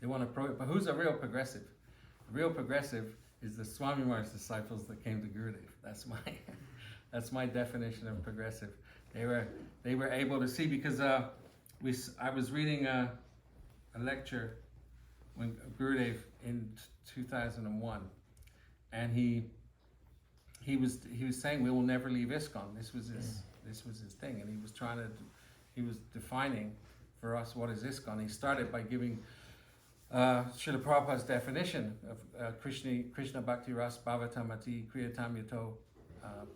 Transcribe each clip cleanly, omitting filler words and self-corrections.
They want to but who's a real progressive? A real progressive is the Swami Maharaj's disciples that came to Gurudev. That's my that's my definition of progressive. They were able to see, because I was reading a lecture when Gurudev in 2001, and he was saying we will never leave ISKCON. This was his thing, and he was defining for us what is ISKCON. He started by giving Srila Prabhupada's definition of Krishna Bhakti Ras Bhavatamati Kriyatam Yato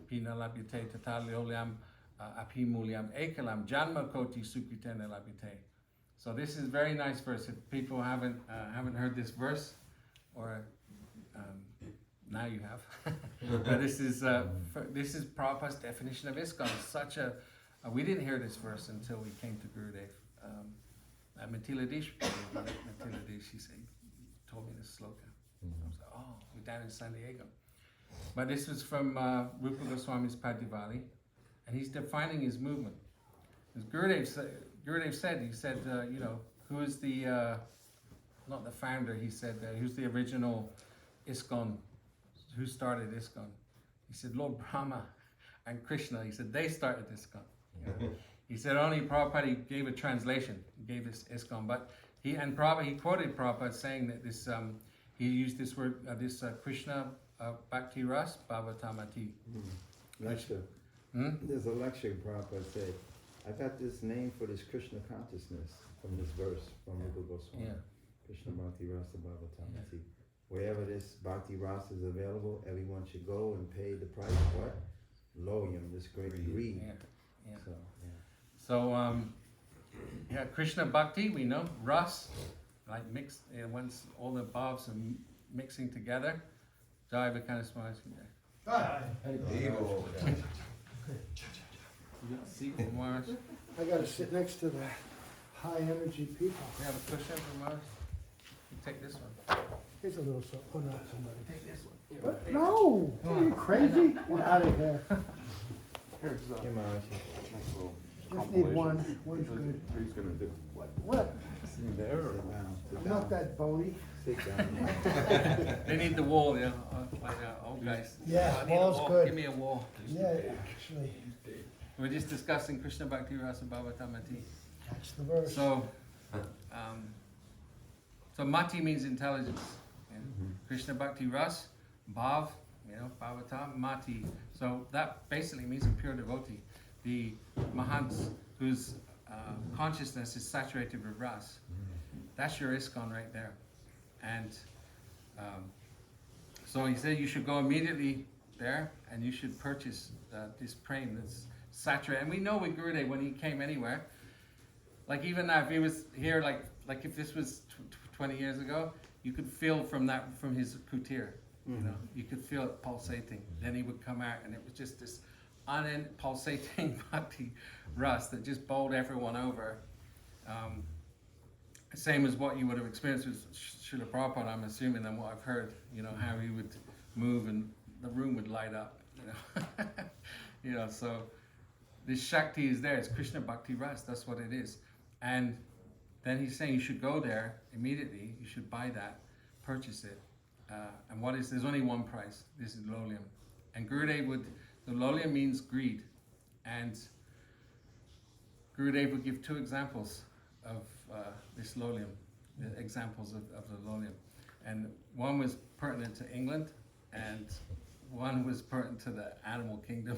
Pina Labhyate Tata Leolyam Api Mulyam Ekalam Janma Koti Sukritena Labhyate. So this is a very nice verse. If people haven't heard this verse, or now you have, but this is Prabhupada's definition of ISKCON. Such a we didn't hear this verse until we came to Gurudev. Matila Dish, he said, told me this sloka. I was like, oh, we're down in San Diego. But this was from Rupa Goswami's Padivali, and he's defining his movement. As Gurudev said, he said, who is the, not the founder, he said, who's the original ISKCON, who started ISKCON? He said, Lord Brahma and Krishna, he said, they started ISKCON. You know? He said only Prabhupada gave a translation, gave this ISKCON, but he quoted Prabhupada saying that this, he used this word, Krishna Bhakti Ras Bhavatamati. Lecture. There's a lecture Prabhupada said, I got this name for this Krishna consciousness from this verse from Rupa Goswami. Yeah. Krishna Bhakti Rasa Bhavatamati. Yeah. Wherever this Bhakti Rasa is available, everyone should go and pay the price of what? Loyam, this great greed. Yeah. Yeah. So, Krishna Bhakti, we know, Ras, like mixed, once all the bhavs are mixing together. Jai Vakana Smash. I gotta sit next to the high energy people. We have a cushion for Mars. You take this one. Here's a little soap. Oh no, somebody. Take this one. What? No! Are you crazy? Get out of here. Here's Just need one. One's good. What he's gonna do? What? In there or? I'm not that bony. Sit down. They need the wall, yeah. Like old guys. Yeah, I need a wall's wall. good. Give me a wall. Yeah, actually. We're just discussing Krishna Bhakti Rasa Bhavatamati. That's the verse. So Mati means intelligence. Yeah? Krishna Bhakti Ras, Bhav, Bhavatam, Mati. So that basically means a pure devotee. The Mahants whose consciousness is saturated with Ras. That's your ISKCON right there. And so he said you should go immediately there and you should purchase this prem that's saturated. And we know with Gurudev, when he came anywhere, like even now, if he was here, like if this was 20 years ago, you could feel from his kutir, you could feel it pulsating. Then he would come out and it was just this pulsating bhakti ras that just bowled everyone over. Same as what you would have experienced with Srila Prabhupada, I'm assuming, and what I've heard, how he would move and the room would light up, so this Shakti is there, it's Krishna Bhakti Ras, that's what it is. And then he's saying you should go there immediately, you should buy that, purchase it. And there's only one price, this is Lolyam. And Gurudev the Lolyam means greed. And Gurudev would give two examples of this Lolyam, the examples of the Lolyam. And one was pertinent to England, and one was pertinent to the animal kingdom.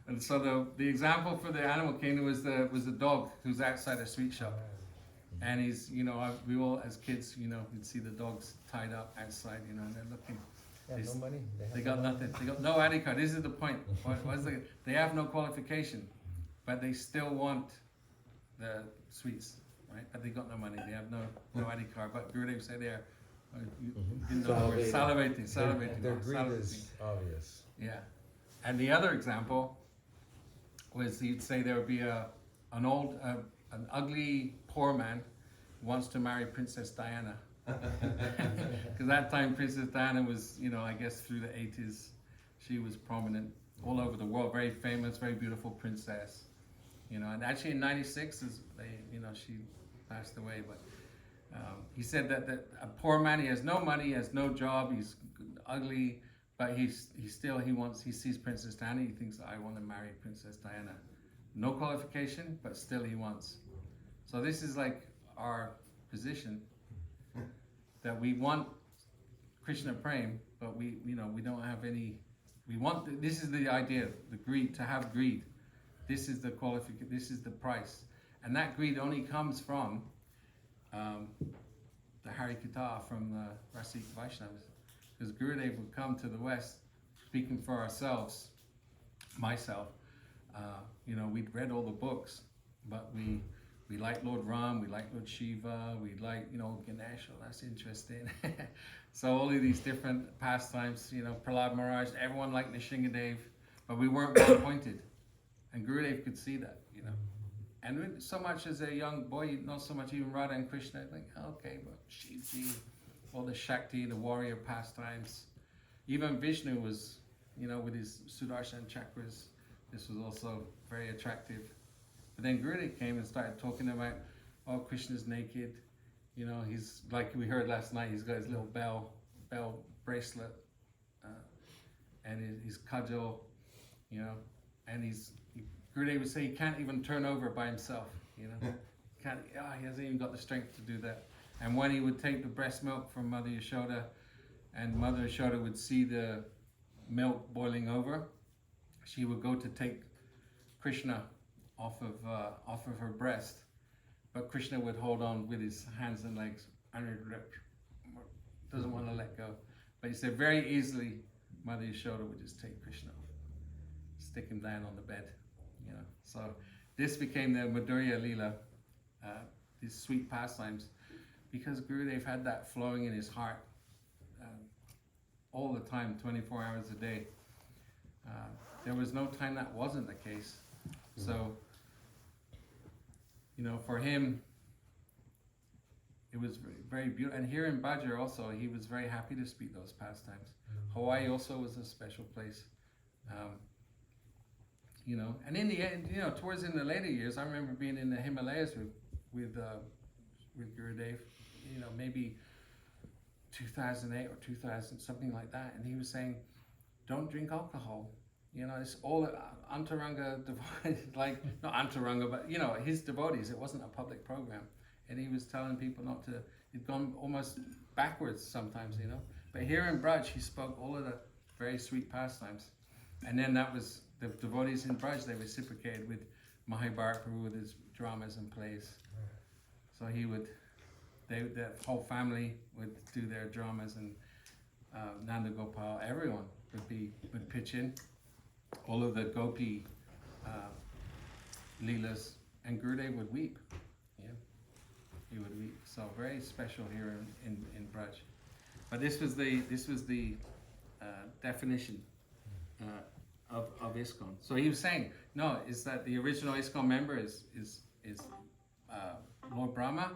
And so the example for the animal kingdom was the dog who's outside a sweet shop. And he's, we all as kids, we'd see the dogs tied up outside, and they're looking. No money. They got nothing. They got no ID card. This is the point. They have no qualification, but they still want the sweets, right? But they got no money. They have no ID card. But Gurudev said there, salivating. Their greed is obvious. Yeah. And the other example was you'd say there would be an ugly poor man who wants to marry Princess Diana. Because that time Princess Diana was, I guess through the 80s, she was prominent all over the world, very famous, very beautiful princess. And actually in 96, she passed away. But He said that a poor man, he has no money, he has no job, he's ugly, but he sees Princess Diana, he thinks, I want to marry Princess Diana. No qualification, but still he wants. So this is like our position, that we want Krishna Prem, but we don't have any, this is the idea, the greed, to have greed. This is the qualification, this is the price. And that greed only comes from the Harikatha, from the Rasik Vaishnavas. Because Gurudev would come to the West, speaking for ourselves, myself, we'd read all the books, but we like Lord Ram, we like Lord Shiva, we like, Ganesh, that's interesting. So all of these different pastimes, Prahlad Maharaj, everyone liked Nishingadev, but we weren't well appointed. And Gurudev could see that, And so much as a young boy, not so much even Radha and Krishna, like, okay, but Shivji, all the Shakti, the warrior pastimes. Even Vishnu was, with his Sudarshan chakras, this was also very attractive. But then Gurudev came and started talking about, oh, Krishna's naked. He's, like we heard last night, he's got his little bell bracelet, and his cudgel, and Gurudev would say he can't even turn over by himself, he hasn't even got the strength to do that. And when he would take the breast milk from Mother Yashoda, and Mother Yashoda would see the milk boiling over, she would go to take Krishna off of her breast, but Krishna would hold on with his hands and legs, and doesn't want to let go. But he said very easily, Mother Yashoda would just take Krishna off, stick him down on the bed. So this became the Madhurya Leela, these sweet pastimes, because Gurudev had that flowing in his heart all the time, 24 hours a day. There was no time that wasn't the case. So, for him, it was very, very beautiful. And here in Bajar also, he was very happy to speak those pastimes. Hawaii also was a special place. And in the end, towards in the later years, I remember being in the Himalayas with Gurudev, maybe 2008 or 2000, something like that. And he was saying, don't drink alcohol. It's all Antaranga devotees, like, not Antaranga, but, his devotees. It wasn't a public program. And he was telling people not to, he'd gone almost backwards sometimes, But here in Braj, he spoke all of the very sweet pastimes. And then that was, the devotees in Braj, they reciprocated with Mahabharat Prabhu with his dramas and plays. So the whole family would do their dramas, and Nanda Gopal, everyone would pitch in. All of the Gopi Leelas, and Gurudev would weep. He would weep. So very special here in Braj. But this was the definition of ISKCON. So he was saying, no, is that the original ISKCON member is Lord Brahma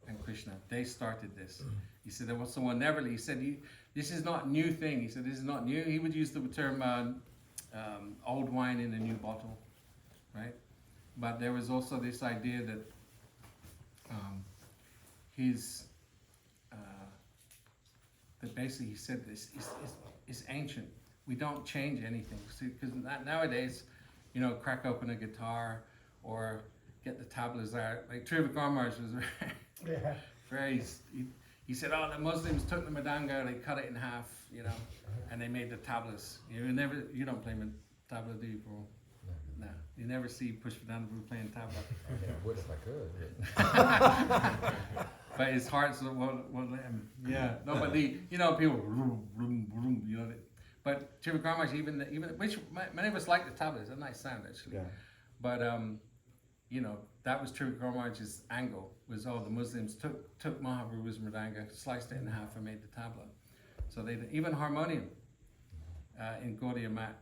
and Krishna. They started this. He said there was someone never. He said this is not a new thing. He said this is not new. He would use the term old wine in a new bottle, right? But there was also this idea that that basically he said this is ancient. We don't change anything. Because nowadays, crack open a guitar or get the tablas out. Like Trivikramaraj was very, he said, oh, the Muslims took the Madanga, they cut it in half, and they made the tablas. You don't play tabla, do you, bro? No. You never see Pushpadana playing tabla. I would if I could. But his heart won't let him. Yeah. No, but people, but Trivikramaraj, even which many of us like the tabla. It's a nice sound, actually. Yeah. But that was Trivikramaraj's angle. Was the Muslims took Mahaprabhu's mridanga, sliced it in half, and made the tabla. So they even harmonium in Gaudiya Mat.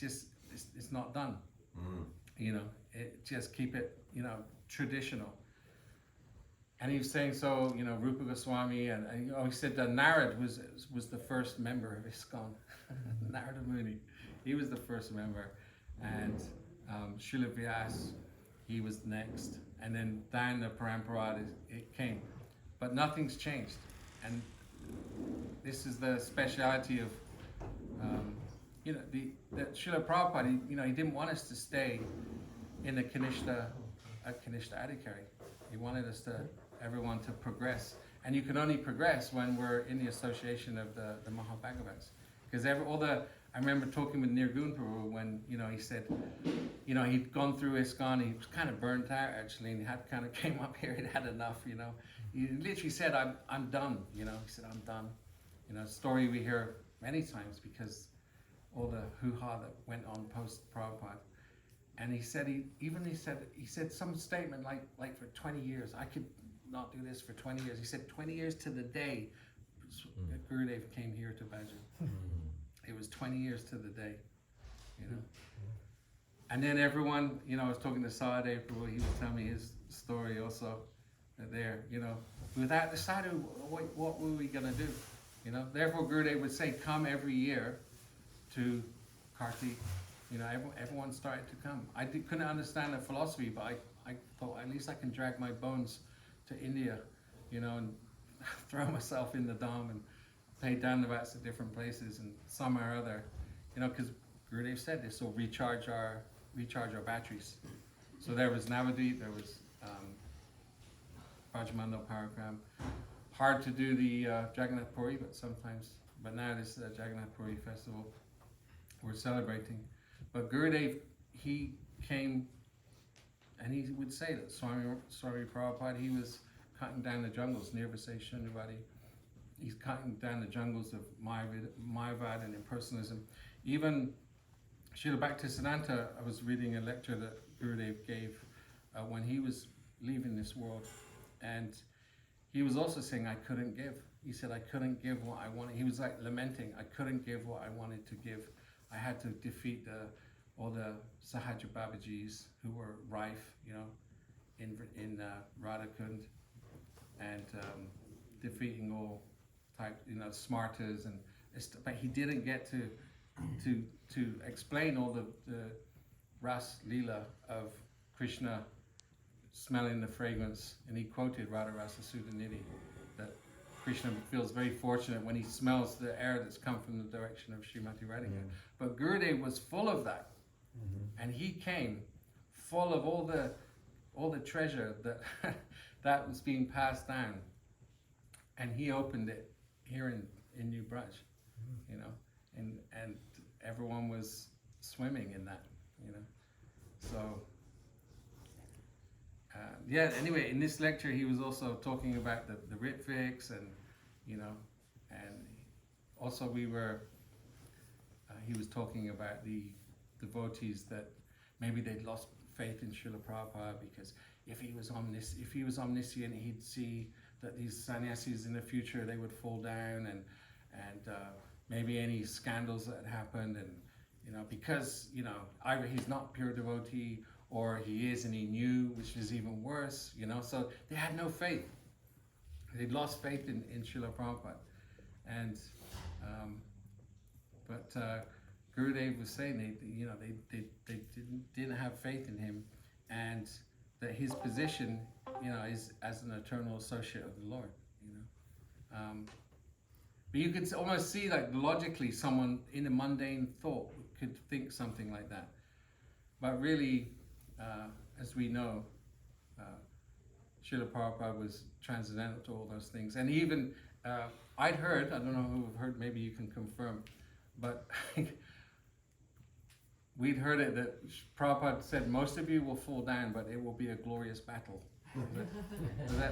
It's not done. It just keep it traditional. And he was saying Rupa Goswami and he said that Narad was the first member of ISKCON. Narada Muni, he was the first member, and Srila Vyas, he was next, and then down the Parampara it came. But but nothing's changed. And this is the speciality of, that Srila Prabhupada, he didn't want us to stay in the Kanishta Adhikari. He wanted everyone to progress. And you can only progress when we're in the association of the Mahabhagavats. Because I remember talking with Nirgun Prabhu when, he said, he'd gone through ISKCON, he was kind of burnt out actually, and he had kind of came up here, he'd had enough, He literally said, I'm done, he said, I'm done. Story we hear many times because all the hoo-ha that went on post-Prabhupada. And he said some statement like for 20 years, I could not do this for 20 years. He said 20 years to the day that Gurudev came here to Bhajan. It was 20 years to the day, And then everyone, I was talking to Sahadev Prabhu, he was telling me his story also, that there, without the sadhu, what were we gonna do? Therefore Gurudev would say, come every year to Kartik. Everyone started to come. I couldn't understand the philosophy, but I thought at least I can drag my bones to India, and throw myself in the Dham and pay Dandavats at different places and somewhere or other, because Gurudev said this will recharge our batteries. So there was Navadvip, there was Brajmandal Paragram. Hard to do the Jagannath Puri, but now this is the Jagannath Puri festival we're celebrating. But Gurudev, he came and he would say that Swami Prabhupada, he was cutting down the jungles, Nirvasay Shunravadi. He's cutting down the jungles of Mayavad and impersonalism. Even Srila Bhaktisiddhanta, I was reading a lecture that Gurudev gave when he was leaving this world, and he was also saying, I couldn't give. He said, I couldn't give what I wanted. He was like lamenting, I couldn't give what I wanted to give. I had to defeat all the Sahaja Babajis who were rife, in Radhakund, and defeating all type, smarters, but he didn't get to explain all the Ras Leela of Krishna smelling the fragrance, and he quoted Radha Rasa Sudhanidhi, that Krishna feels very fortunate when he smells the air that's come from the direction of Srimati Radhika. But Gurudev was full of that, and he came full of all the treasure that that was being passed down, and he opened it here in New Braj, and everyone was swimming in that, So anyway, in this lecture he was also talking about the Ritviks, and and also he was talking about the devotees that maybe they'd lost faith in Srila Prabhupada because if he was omniscient, he'd see that these sannyasis in the future, they would fall down, and maybe any scandals that had happened, and because either he's not pure devotee or he is and he knew, which is even worse, so they had no faith. They'd lost faith in Srila Prabhupada, and but Gurudev was saying they didn't have faith in him, and that his position, is as an eternal associate of the Lord, But you could almost see, like, logically, someone in a mundane thought could think something like that. But really, as we know, Srila Prabhupada was transcendental to all those things. And even, I'd heard, I don't know who have heard, maybe you can confirm, but we'd heard it that Prabhupada said, most of you will fall down, but it will be a glorious battle.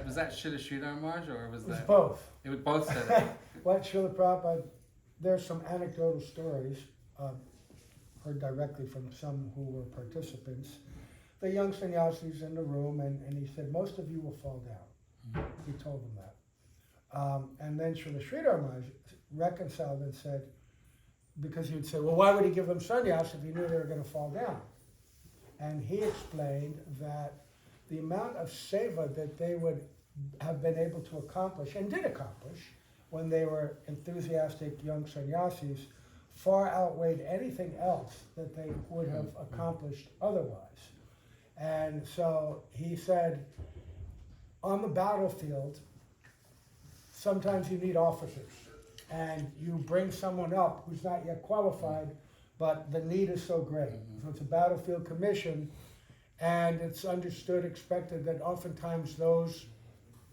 Was that Srila Sridhar Maharaj, or was that? It was both. It was both said it. What Srila Prabhupada, there's some anecdotal stories heard directly from some who were participants. The young sannyasis in the room, and he said, most of you will fall down. He told them that. And then Srila Sridhar Maharaj reconciled and said, because he would say, well, why would he give them sannyas if he knew they were going to fall down? And he explained that the amount of seva that they would have been able to accomplish, and did accomplish, when they were enthusiastic young sannyasis, far outweighed anything else that they would have accomplished otherwise. And so he said, on the battlefield, sometimes you need officers, and you bring someone up who's not yet qualified, but the need is so great. So it's a battlefield commission, and it's understood, expected that oftentimes those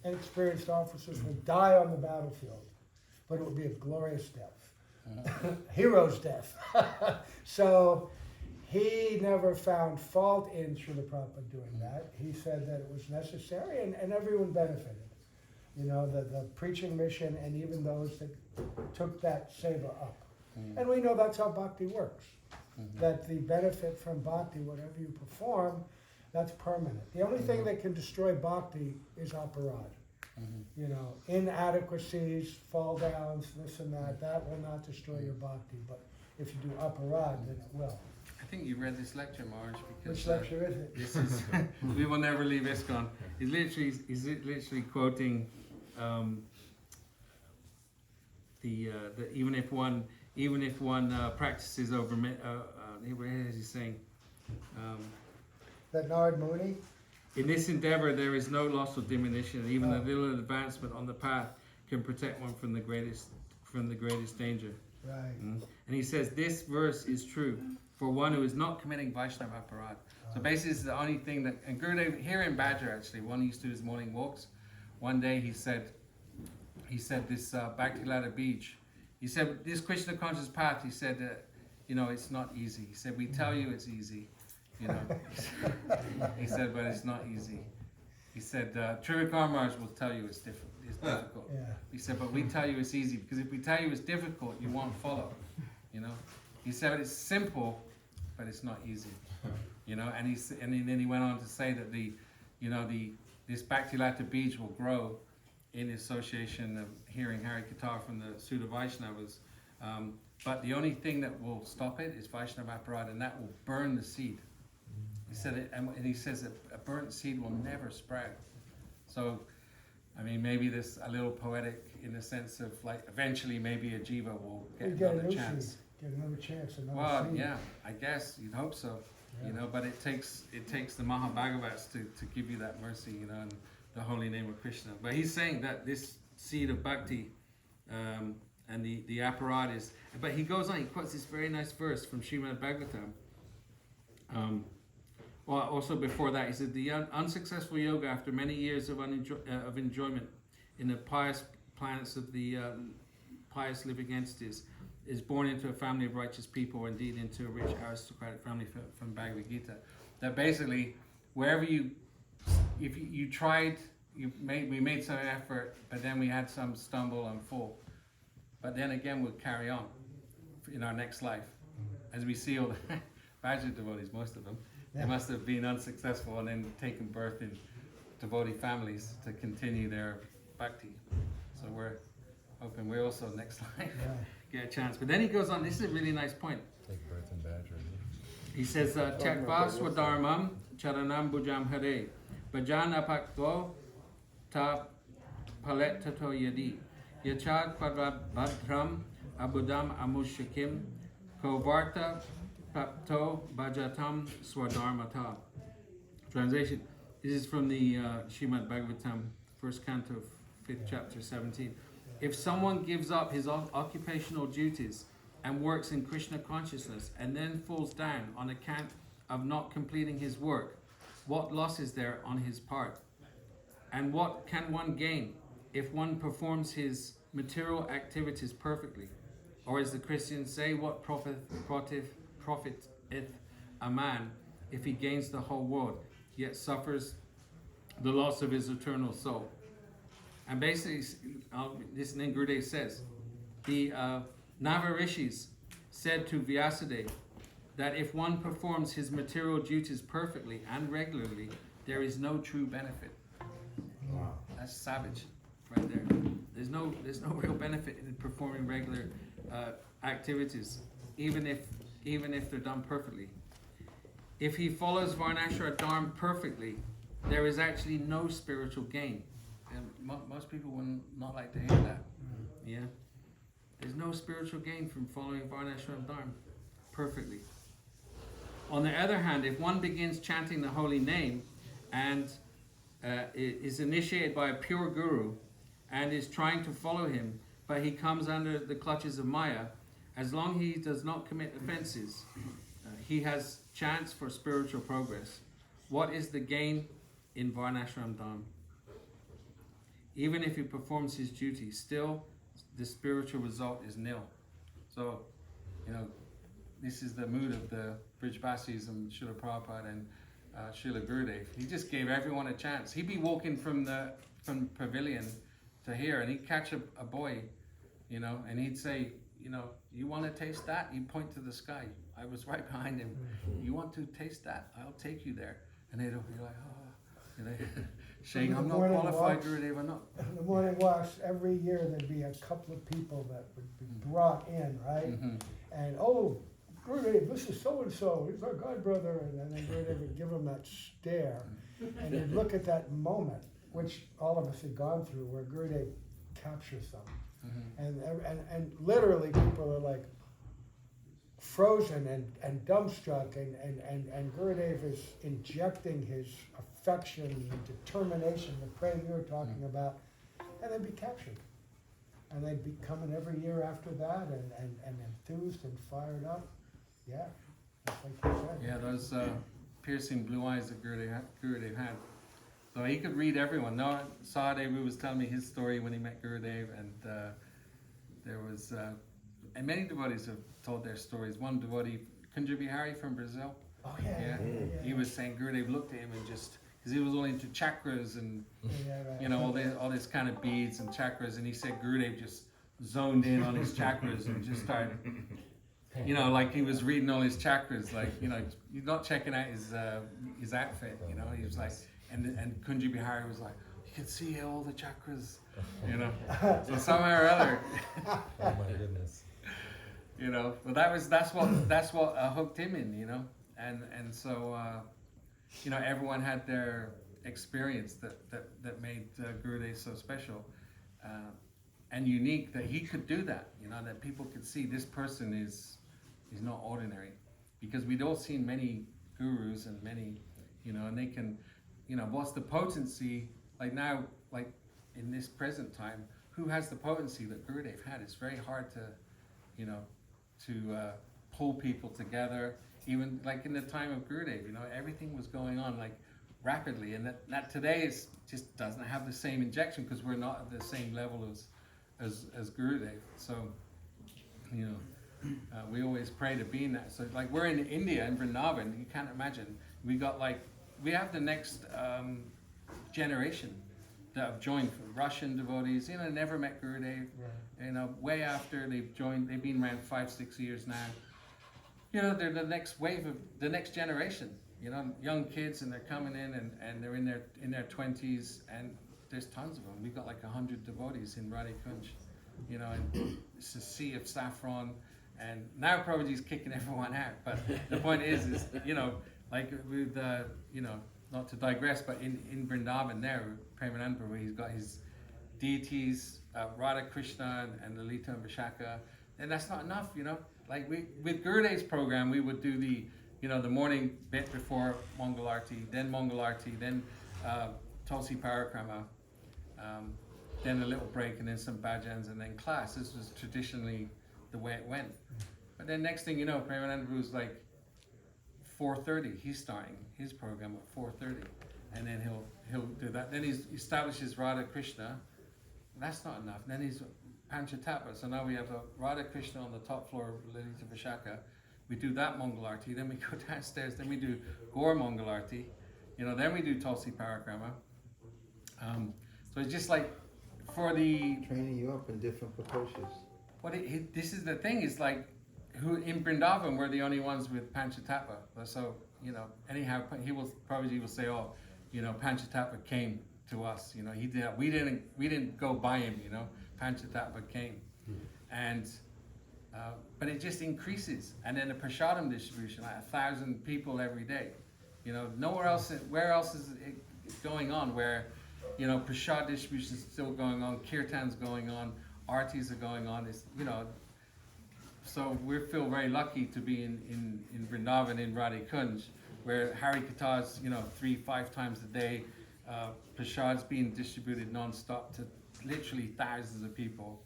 inexperienced officers will die on the battlefield, but it will be a glorious death, hero's death. So he never found fault in Srila Prabhupada doing that. He said that it was necessary, and everyone benefited. You know, the preaching mission and even those that took that seva up. And we know that's how bhakti works. That the benefit from bhakti, whatever you perform, that's permanent. The only thing that can destroy bhakti is aparad. You know, inadequacies, fall downs, this and that will not destroy your bhakti. But if you do aparad, then it will. I think you read this lecture, Marge, because Which lecture is it? this is we will never leave ISKCON. He's literally quoting the even if one practices over where is he saying That Narad Muni? in this endeavor there is no loss or diminution, and even a little advancement on the path can protect one from the greatest danger. Right. And he says this verse is true for one who is not committing Vaishnava aparad. So basically, this is the only thing that, and Gurudev here in Badger actually, when he used to do his morning walks, one day he said this Bhaktilata Beach, he said this Krishna conscious path, he said, you know, it's not easy. He said, we tell you it's easy, you know. He said, but it's not easy. He said, Trivikram Maharaj will tell you it's difficult. Yeah. He said, but we tell you it's easy, because if we tell you it's difficult, you won't follow, you know. He said it's simple, but it's not easy, you know. And then he went on to say that this Bhaktilata Beach will grow in association of hearing Hari Katha from the Sudha Vaishnavas. But the only thing that will stop it is Vaishnava aparad, and that will burn the seed. He said it, and he says that a burnt seed will never spread. So, I mean, maybe this a little poetic in the sense of like eventually maybe a jiva will get another chance. Get another chance, another Well, seed. yeah, I guess you'd hope so. Yeah. You know, but it takes the Mahabhagavats to give you that mercy, you know, and the holy name of Krishna. But he's saying that this seed of bhakti and the aparad is. But he goes on. He quotes this very nice verse from Srimad Bhagavatam. Well, also before that, he said the unsuccessful yoga, after many years of enjoyment in the pious planets of the pious living entities, is born into a family of righteous people, or indeed into a rich aristocratic family from Bhagavad Gita. That basically, wherever we made some effort, but then we had some stumble and fall. But then again, we'll carry on in our next life. As we see all the Bhajra devotees, most of them, they must have been unsuccessful and then taken birth in devotee families to continue their bhakti. So we're hoping we also next life get a chance. But then he goes on, this is a really nice point. Take birth in Badger. He says, Tyakva swadharmam charanam bhujam hare bhajana pakto ta paletato yadi yachad kwadradram abudam amushakim kovarta papto bhajatam swadharmata. Translation. This is from the Srimad Bhagavatam, 1st canto, 5th chapter, 17. If someone gives up his occupational duties and works in Krishna consciousness and then falls down on account of not completing his work, what loss is there on his part? And what can one gain if one performs his material activities perfectly? Or as the Christians say, what profiteth a man if he gains the whole world, yet suffers the loss of his eternal soul? And basically, this Gurudev says, the Navarishis said to Vyasadeva that if one performs his material duties perfectly and regularly, there is no true benefit. Wow. That's savage, right there. There's no real benefit in performing regular activities, even if they're done perfectly. If he follows Varnashra Dharma perfectly, there is actually no spiritual gain. And most people would not like to hear that. Yeah. There's no spiritual gain from following Varnashram Dharma perfectly. On the other hand, if one begins chanting the holy name and is initiated by a pure guru, and is trying to follow him, but he comes under the clutches of Maya, as long he does not commit offenses, he has chance for spiritual progress. What is the gain in Varnashram Dham? Even if he performs his duty, still the spiritual result is nil. So, this is the mood of the Brijbasis and Srila Prabhupada and Srila Gurudev. He just gave everyone a chance. He'd be walking from pavilion to here, and he'd catch a boy, and he'd say, you want to taste that? He'd point to the sky. I was right behind him. You want to taste that? I'll take you there. And they'd be like, saying, I'm not qualified, Gurudev, I'm not. In the morning walks, every year there'd be a couple of people that would be brought in, right? Mm-hmm. And, Gurudev, this is so-and-so, he's our god brother, and then Gurudev would give him that stare, and you'd look at that moment, which all of us had gone through, where Gurudev captures them. Mm-hmm. And literally people are like frozen and dumbstruck, and Gurudev is injecting his affection and determination, the prey you were talking about, and they'd be captured. And they'd be coming every year after that, and enthused and fired up. Yeah, just like you said. Yeah, those piercing blue eyes that Gurudev had. So he could read everyone. No, Sahadev was telling me his story when he met Gurudev, and there was, and many devotees have told their stories. One devotee, Kunja Bihari from Brazil, Oh yeah. he was saying Gurudev looked at him and just, because he was all into chakras and Right. all this kind of beads and chakras, and he said Gurudev just zoned in on his chakras and just started, like he was reading all his chakras, like he's not checking out his outfit, he was like, and Kunji Bihari was like, you can see all the chakras, so somehow or other, Oh my goodness. but that's what hooked him in, and so everyone had their experience that made Gurudev so special and unique, that he could do that, that people could see this person is not ordinary, because we'd all seen many gurus and many, and they can, what's the potency, like now, like in this present time, who has the potency that Gurudev had? It's very hard to, pull people together. Even like in the time of Gurudev, everything was going on like rapidly, and that today is just doesn't have the same injection, because we're not at the same level as Gurudev. So, we always pray to be in that. So like we're in India, in Vrindavan, you can't imagine. We have the next generation that have joined, Russian devotees, never met Gurudev, way after they've joined, they've been around 5-6 years now. They're the next wave of the next generation, young kids, and they're coming in and they're in their 20s, and there's tons of them. We've got like 100 devotees in Radha Kunj, and it's a sea of saffron, and now Prabhuji's kicking everyone out, but the point is like with, not to digress, but in Vrindavan there, Premanand Prabhu, he's got his deities, Radha Krishna and Lalita and Vishaka, and that's not enough, Like with Gurudev's program, we would do the morning bit before Mangalarti, then Mangalarti, then Tulsi Parikrama, then a little break, and then some bhajans, and then class. This was traditionally the way it went. But then next thing you know, Premanand was like 4:30. He's starting his program at 4:30, and then he'll do that. Then he establishes Radha Krishna. That's not enough. Then he's Panchatapa. So now we have a Radha Krishna on the top floor of Lalita Vishaka. We do that Mangalarti, then we go downstairs, then we do Gaur Mangalarti, then we do Tulsi Parikrama. So it's just like for the... Training you up in different proportions. This is the thing, it's like, who in Vrindavan, we're the only ones with Panchatapa. So, anyhow, Prabhuji will say, Panchatapa came to us, he did, we didn't go by him, Panchatapa came. And but it just increases, and then the prasadam distribution, like 1,000 people every day. Where else is it going on? Where prasad distribution is still going on, kirtan's going on, artis are going on. So we feel very lucky to be in Vrindavan, in Radha Kunj, where Hari Katha's 3-5 times a day, prasad's being distributed non-stop to literally thousands of people,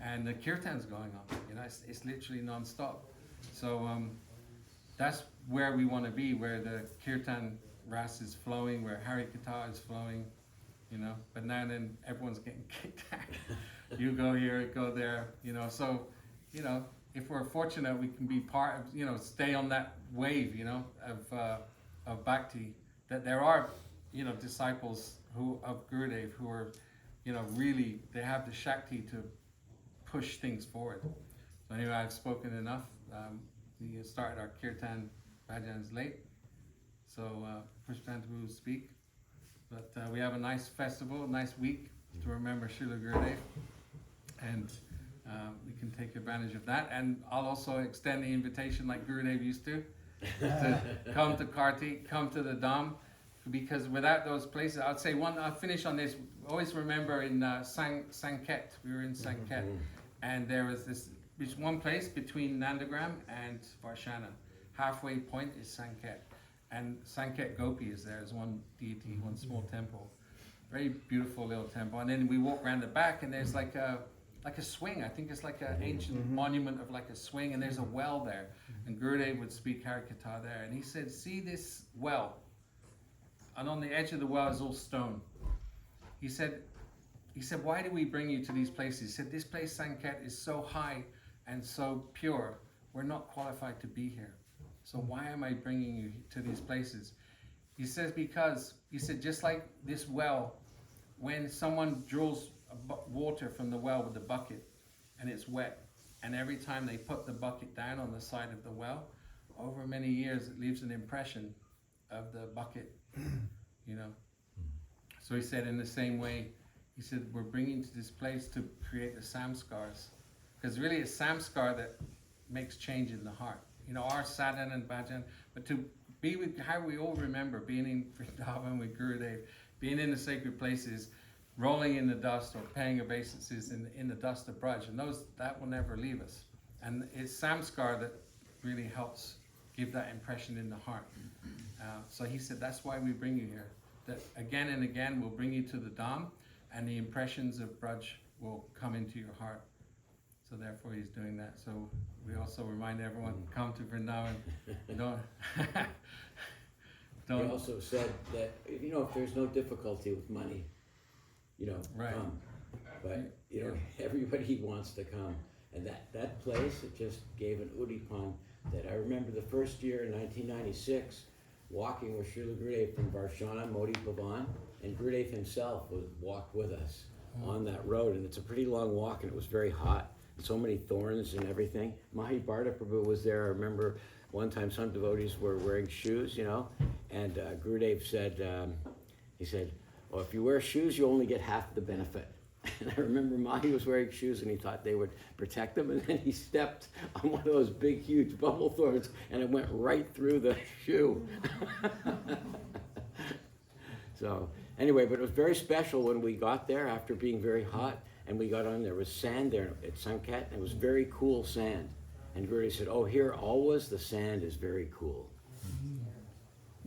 and the kirtan's going on. You know, it's literally non-stop. So that's where we want to be, where the kirtan ras is flowing, where Harikatha is flowing. You know, but now and then everyone's getting kicked out. You go here, go there. You know, so you know, if we're fortunate, we can be part of, you know, stay on that wave, you know, of bhakti. That there are, you know, disciples of Gurudev who are, you know, really, they have the Shakti to push things forward. So anyway, I've spoken enough. We started our kirtan bhajans late, so Pushpantabu will speak. But we have a nice festival, a nice week to remember Srila Gurudev, and we can take advantage of that. And I'll also extend the invitation like Gurudev used to come to Karti, come to the Dham, because without those places, I'd say I'll finish on this. Always remember in Sanket, we were in Sanket, and there was this one place between Nandagram and Varshana. Halfway point is Sanket. And Sanket Gopi is there as one deity, one small temple. Very beautiful little temple. And then we walk around the back and there's like a swing. I think it's like an ancient monument of like a swing, and there's a well there. And Gurudev would speak Harikatha there. And he said, see this well? And on the edge of the well is all stone. He said, why do we bring you to these places? He said, this place, Sanket, is so high and so pure. We're not qualified to be here. So why am I bringing you to these places? He says, because, he said, just like this well, when someone draws water from the well with a bucket and it's wet, and every time they put the bucket down on the side of the well, over many years it leaves an impression of the bucket, you know. So he said, in the same way, he said, we're bringing you to this place to create the samskars, because really it's samskar that makes change in the heart. You know, our sadhana and bhajan, but to be with, how we all remember being in Vrindavan with Gurudev, being in the sacred places, rolling in the dust or paying obeisances in the dust of Braj, and that will never leave us. And it's samskar that really helps give that impression in the heart. So he said, that's why we bring you here. That again and again we'll bring you to the Dham, and the impressions of Braj will come into your heart. So therefore he's doing that. So we also remind everyone, come to Vrindavan. Don't. He also said that, you know, if there's no difficulty with money, you know, Right. come. But, you know, everybody wants to come. And that place, it just gave an udipan that I remember the first year in 1996, walking with Srila Gurudev from Varshana, Modi Bhavan, and Gurudev himself walked with us on that road. And it's a pretty long walk, and it was very hot. So many thorns and everything. Mahi Bharata Prabhu was there. I remember one time some devotees were wearing shoes, you know, and Gurudev said, he said, well, if you wear shoes, you only get half the benefit. And I remember Mahi was wearing shoes and he thought they would protect him, and then he stepped on one of those big, huge bubble thorns and it went right through the shoe. So anyway, but it was very special when we got there after being very hot. And we got on, there was sand there at Sanket, and it was very cool sand. And Gurudev said, oh, here always the sand is very cool.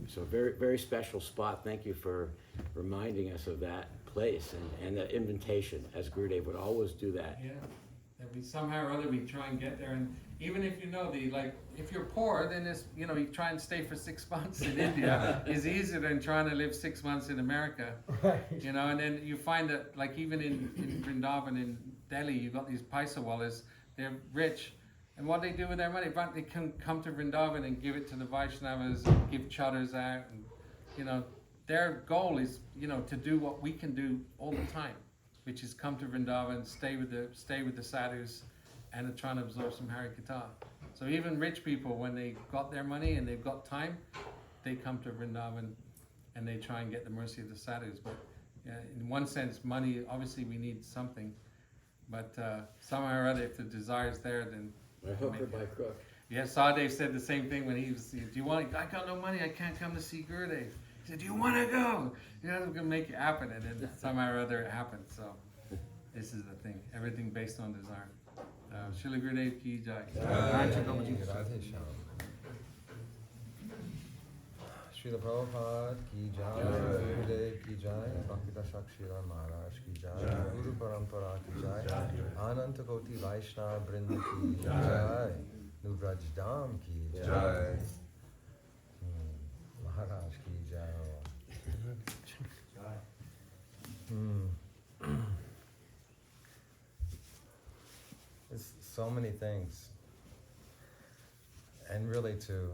So very, very special spot. Thank you for reminding us of that place and the invitation, as Gurudev would always do that. Yeah, that we somehow or other we try and get there. And even if you know if you're poor, then it's, you know, you try and stay for 6 months in India is easier than trying to live 6 months in America. Right. You know, and then you find that, like, even in Vrindavan, in Delhi, you've got these Paisawallas, they're rich. And what they do with their money, they can come to Vrindavan and give it to the Vaishnavas, and give chaddars out. And, you know, their goal is, you know, to do what we can do all the time, which is come to Vrindavan, stay with the sadhus, and to try and absorb some Harikatha. So even rich people, when they got their money and they've got time, they come to Vrindavan and they try and get the mercy of the sadhus. But in one sense, money, obviously we need something, but somehow or other, if the desire's there, then By hook or by crook. yeah, Sadev said the same thing when he was, do you want, I got no money, I can't come to see Gurudev. He said, do you want to go? You know, we're going to make it happen. And then somehow or other it happened. So this is the thing, everything based on desire. Srila Gurudev ki jai. Radhe Shyam. Srila Prabhupada ki jai, Gurudev ki jai, Bhaktivedanta Srila Maharaj ki jai, Guru Parampara ki jai, Ananta Koti Vaishnava Vrinda ki jai, Nubraj Dham ki jai, Maharaj ki jai. It's so many things, and really to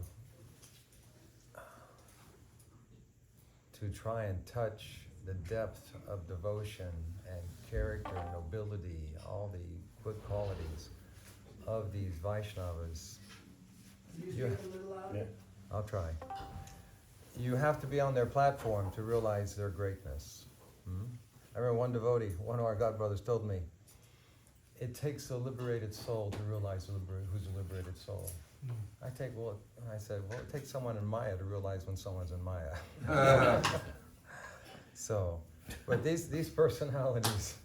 try and touch the depth of devotion and character, nobility, all the good qualities of these Vaishnavas. I'll try. You have to be on their platform to realize their greatness. I remember one devotee, one of our godbrothers told me, it takes a liberated soul to realize who's a liberated soul. I said, well, it takes someone in Maya to realize when someone's in Maya. So, but these personalities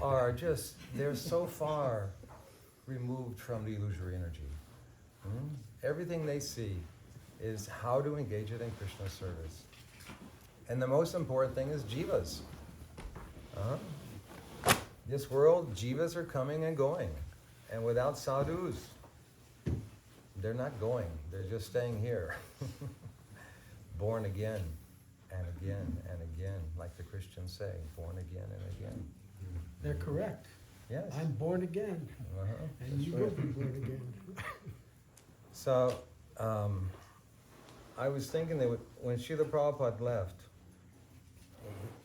are just, they're so far removed from the illusory energy. Everything they see is how to engage it in Krishna's service. And the most important thing is jivas. This world, jivas are coming and going. And without sadhus, they're not going. They're just staying here. Born again and again and again, like the Christians say, born again and again. They're correct. Yes. I'm born again, and you will be born again. So, I was thinking that when Srila Prabhupada left,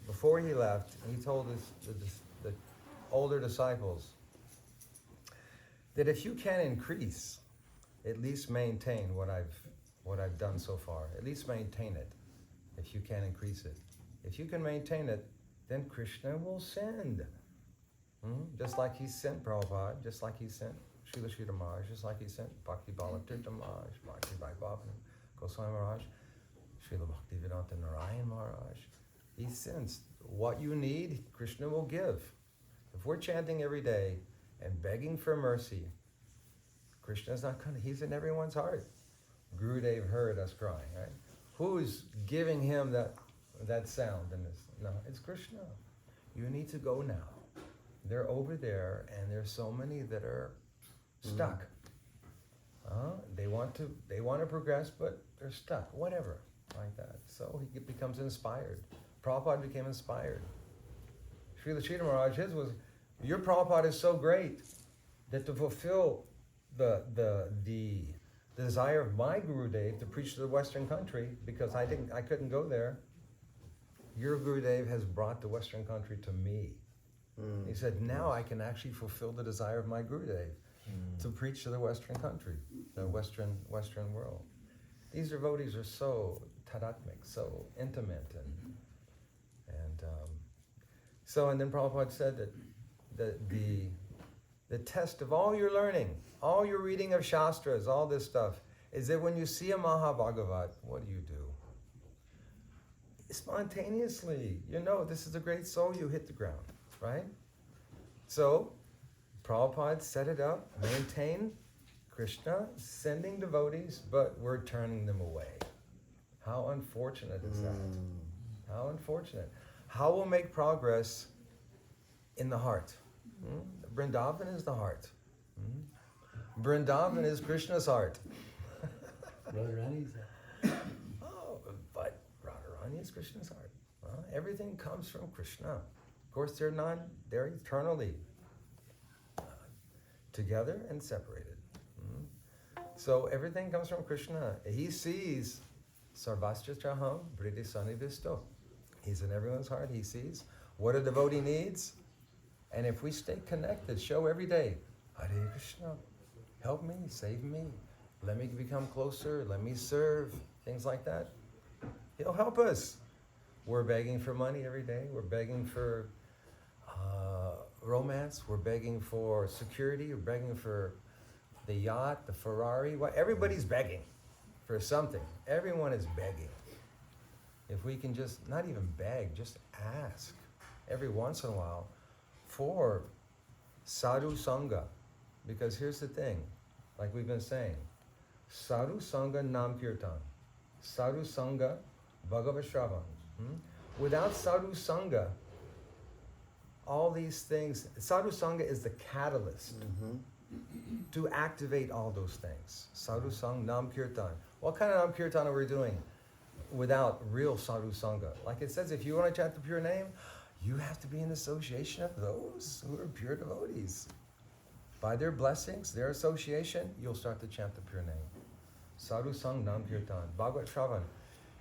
before he left, he told the older disciples that if you can increase, at least maintain what I've done so far. At least maintain it, if you can increase it. If you can maintain it, then Krishna will send. Just like he sent Prabhupada, just like he sent Srila Sridhar Maharaj, just like he sent Bhakti Balatirtha Maharaj, Bhakti Vaibhav Goswami Maharaj, Srila Bhaktivedanta Narayan Maharaj. He sends what you need, Krishna will give. If we're chanting every day and begging for mercy, Krishna's not coming. He's in everyone's heart. Gurudev heard us crying, right? Who's giving him that sound in this? No, it's Krishna. You need to go now. They're over there, and there's so many that are stuck. They want to progress, but they're stuck. Whatever, like that. So he becomes inspired. Prabhupada became inspired. Srila Sridhar Maharaj, his was, your Prabhupada is so great that to fulfill the desire of my Gurudev to preach to the Western country, because I couldn't go there, your Gurudev has brought the Western country to me. He said, now I can actually fulfill the desire of my Gurudev to preach to the Western country, the Western world. These devotees are so tadatmik, so intimate, and then Prabhupada said that the test of all your learning, all your reading of Shastras, all this stuff, is that when you see a Mahabhagavat, what do? Spontaneously, this is a great soul, you hit the ground, right? So, Prabhupada set it up, maintain Krishna, sending devotees, but we're turning them away. How unfortunate is that? How unfortunate. How will make progress in the heart? Vrindavan is the heart. Vrindavan is Krishna's heart. Radharani's But Radharani is Krishna's heart. Everything comes from Krishna. Of course, they're eternally together and separated. So everything comes from Krishna. He sees Sarvastra Chaham Briti Sanivisto. He's in everyone's heart. He sees what a devotee needs. And if we stay connected, show every day, Hare Krishna, help me, save me, let me become closer, let me serve, things like that. He'll help us. We're begging for money every day. We're begging for romance. We're begging for security. We're begging for the yacht, the Ferrari. Everybody's begging for something. Everyone is begging. If we can just, not even beg, just ask every once in a while for sadhu sangha. Because here's the thing, like we've been saying, sadhu sangha nam kirtan. Sadhu Sangha, Bhagavad Shravan. Without Sadhu Sangha, all these things, Sadhu Sangha is the catalyst to activate all those things. Sadhu Sangha, Nam Kirtan. What kind of Nam Kirtan are we doing without real Sadhu Sangha? Like it says, if you want to chant the pure name, you have to be in association of those who are pure devotees. By their blessings, their association, you'll start to chant the pure name. Sadhu Sang Nam Kirtan, Bhagavad Shravan.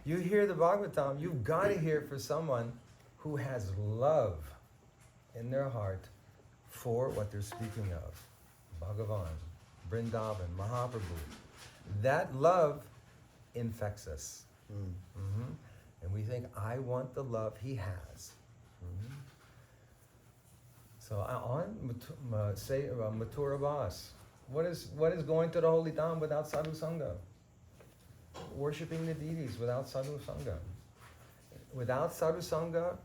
You hear the Bhagavatam, you've got to hear for someone who has love in their heart for what they're speaking of. Bhagavan, Vrindavan, Mahaprabhu. That love infects us. And we think, I want the love he has. So say Mathura Vas. What is going to the Holy Dham without Sadhu Sangha? Worshipping the deities without Sadhu Sangha. Without Sadhu Sangha,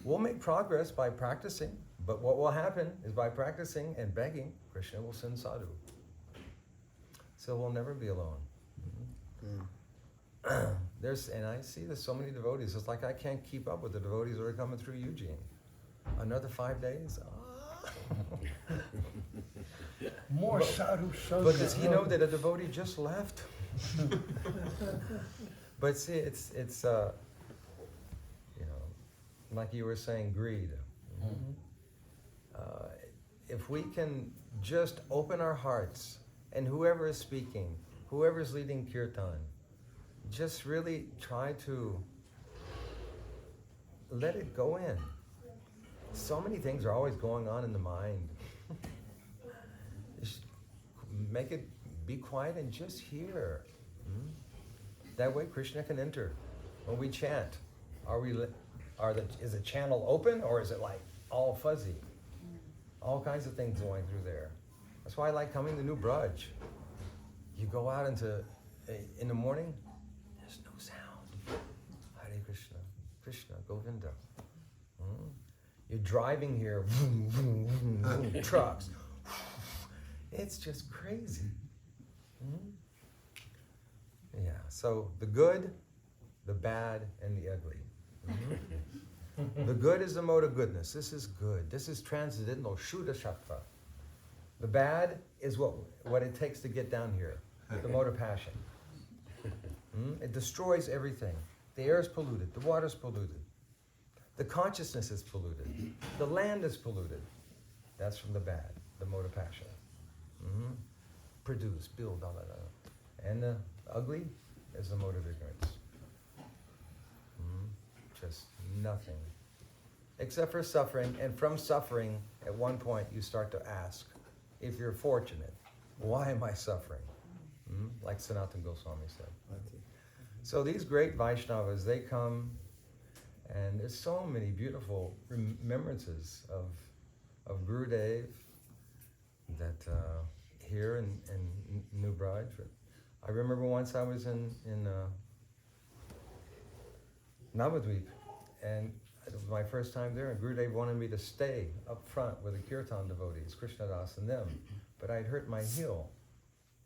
we'll make progress by practicing, but what will happen is by practicing and begging, Krishna will send Sadhu. So we'll never be alone. And I see there's so many devotees. It's like I can't keep up with the devotees that are coming through Eugene. Another 5 days? More sadhu sangha. But does he know that a devotee just left? But see, it's like you were saying, greed. If we can just open our hearts, and whoever is speaking, whoever is leading kirtan, just really try to let it go in. So many things are always going on in the mind. Just make it be quiet and just hear. That way Krishna can enter. When we chant, is the channel open or is it like all fuzzy? All kinds of things going through there. That's why I like coming to New Braj. You go out in the morning, there's no sound. Hare Krishna, Krishna, Govinda. You're driving here, vroom, vroom, vroom, vroom, trucks. It's just crazy. Yeah, so the good, the bad, and the ugly. The good is the mode of goodness. This is good. This is transcendental, Shuddha Sattva. The bad is what it takes to get down here, the mode of passion. It destroys everything. The air is polluted. The water is polluted. The consciousness is polluted. The land is polluted. That's from the bad, the mode of passion. Produce, build, all that. And the ugly is the mode of ignorance. Just nothing. Except for suffering. And from suffering, at one point, you start to ask, if you're fortunate, why am I suffering? Like Sanatana Goswami said. So these great Vaishnavas, they come, and there's so many beautiful remembrances of Gurudev that here in New Braj. I remember once I was in Navadvip, and it was my first time there, and Gurudev wanted me to stay up front with the Kirtan devotees, Krishnadas and them, but I'd hurt my heel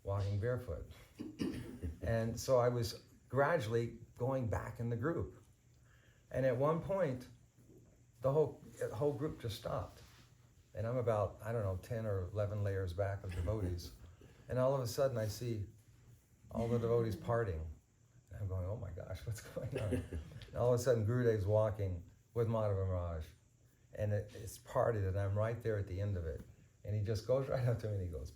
walking barefoot. And so I was gradually going back in the group. And at one point, the whole group just stopped. And I'm about, 10 or 11 layers back of devotees. And all of a sudden I see all the devotees parting. And I'm going, oh my gosh, what's going on? And all of a sudden Gurudev's walking with Madhava Maharaj. And it's parted and I'm right there at the end of it. And he just goes right up to me and he goes,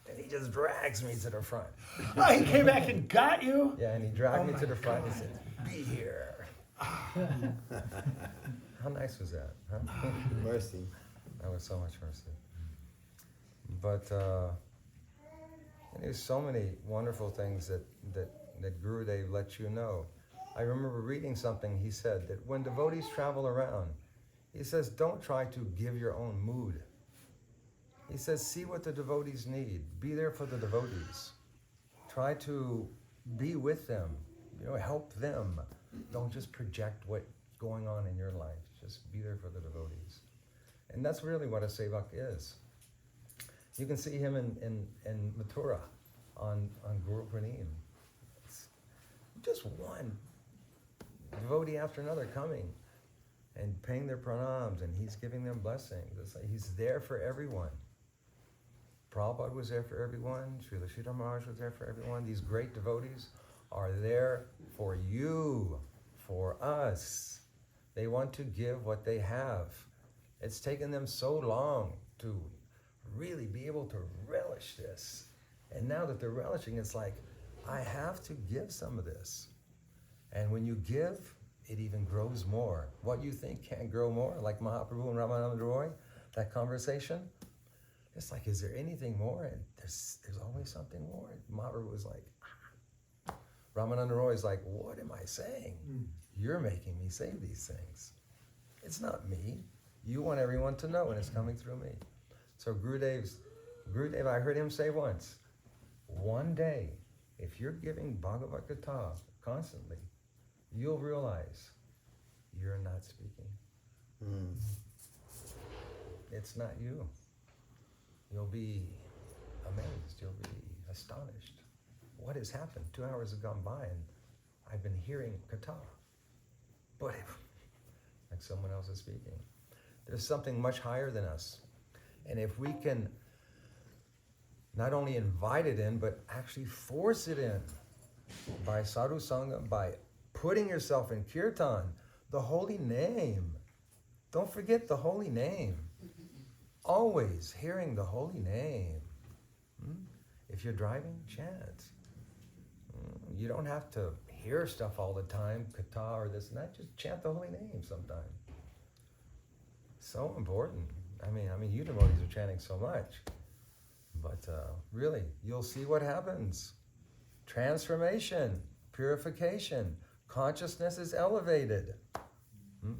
and he just drags me to the front. Oh, he came back and got you? Yeah, and he dragged me to the front and he said, be here. How nice was that? Huh? Mercy. That was so much mercy. But there's so many wonderful things that Gurudev lets you know. I remember reading something he said, that when devotees travel around, he says, don't try to give your own mood. He says, see what the devotees need. Be there for the devotees. Try to be with them. Help them. Don't just project what's going on in your life. Just be there for the devotees. And that's really what a sevak is. You can see him in Mathura on Guru Pranim. just one devotee after another coming and paying their pranams, and he's giving them blessings. It's like he's there for everyone. Prabhupada was there for everyone. Srila Sridhar Maharaj was there for everyone. These great devotees are there for you, for us. They want to give what they have. It's taken them so long to really be able to relish this. And now that they're relishing, it's like, I have to give some of this. And when you give, it even grows more. What you think can't grow more, like Mahaprabhu and Ramananda Roy, that conversation, it's like, is there anything more? And there's always something more. Mahaprabhu was like, ah. Ramananda Roy is like, what am I saying? You're making me say these things. It's not me. You want everyone to know, and it's coming through me. So Gurudev, I heard him say once, one day, if you're giving Bhagavad Gita constantly, you'll realize you're not speaking. It's not you. You'll be amazed. You'll be astonished. What has happened? 2 hours have gone by and I've been hearing Kata. But like someone else is speaking. There's something much higher than us. And if we can not only invite it in, but actually force it in by sadhu sangha, by putting yourself in kirtan, the holy name. Don't forget the holy name. Always hearing the holy name. If you're driving, chant. You don't have to hear stuff all the time, kata or this and that. Just chant the holy name sometime. So important. I mean, you devotees are chanting so much. But really, you'll see what happens. Transformation, purification. Consciousness is elevated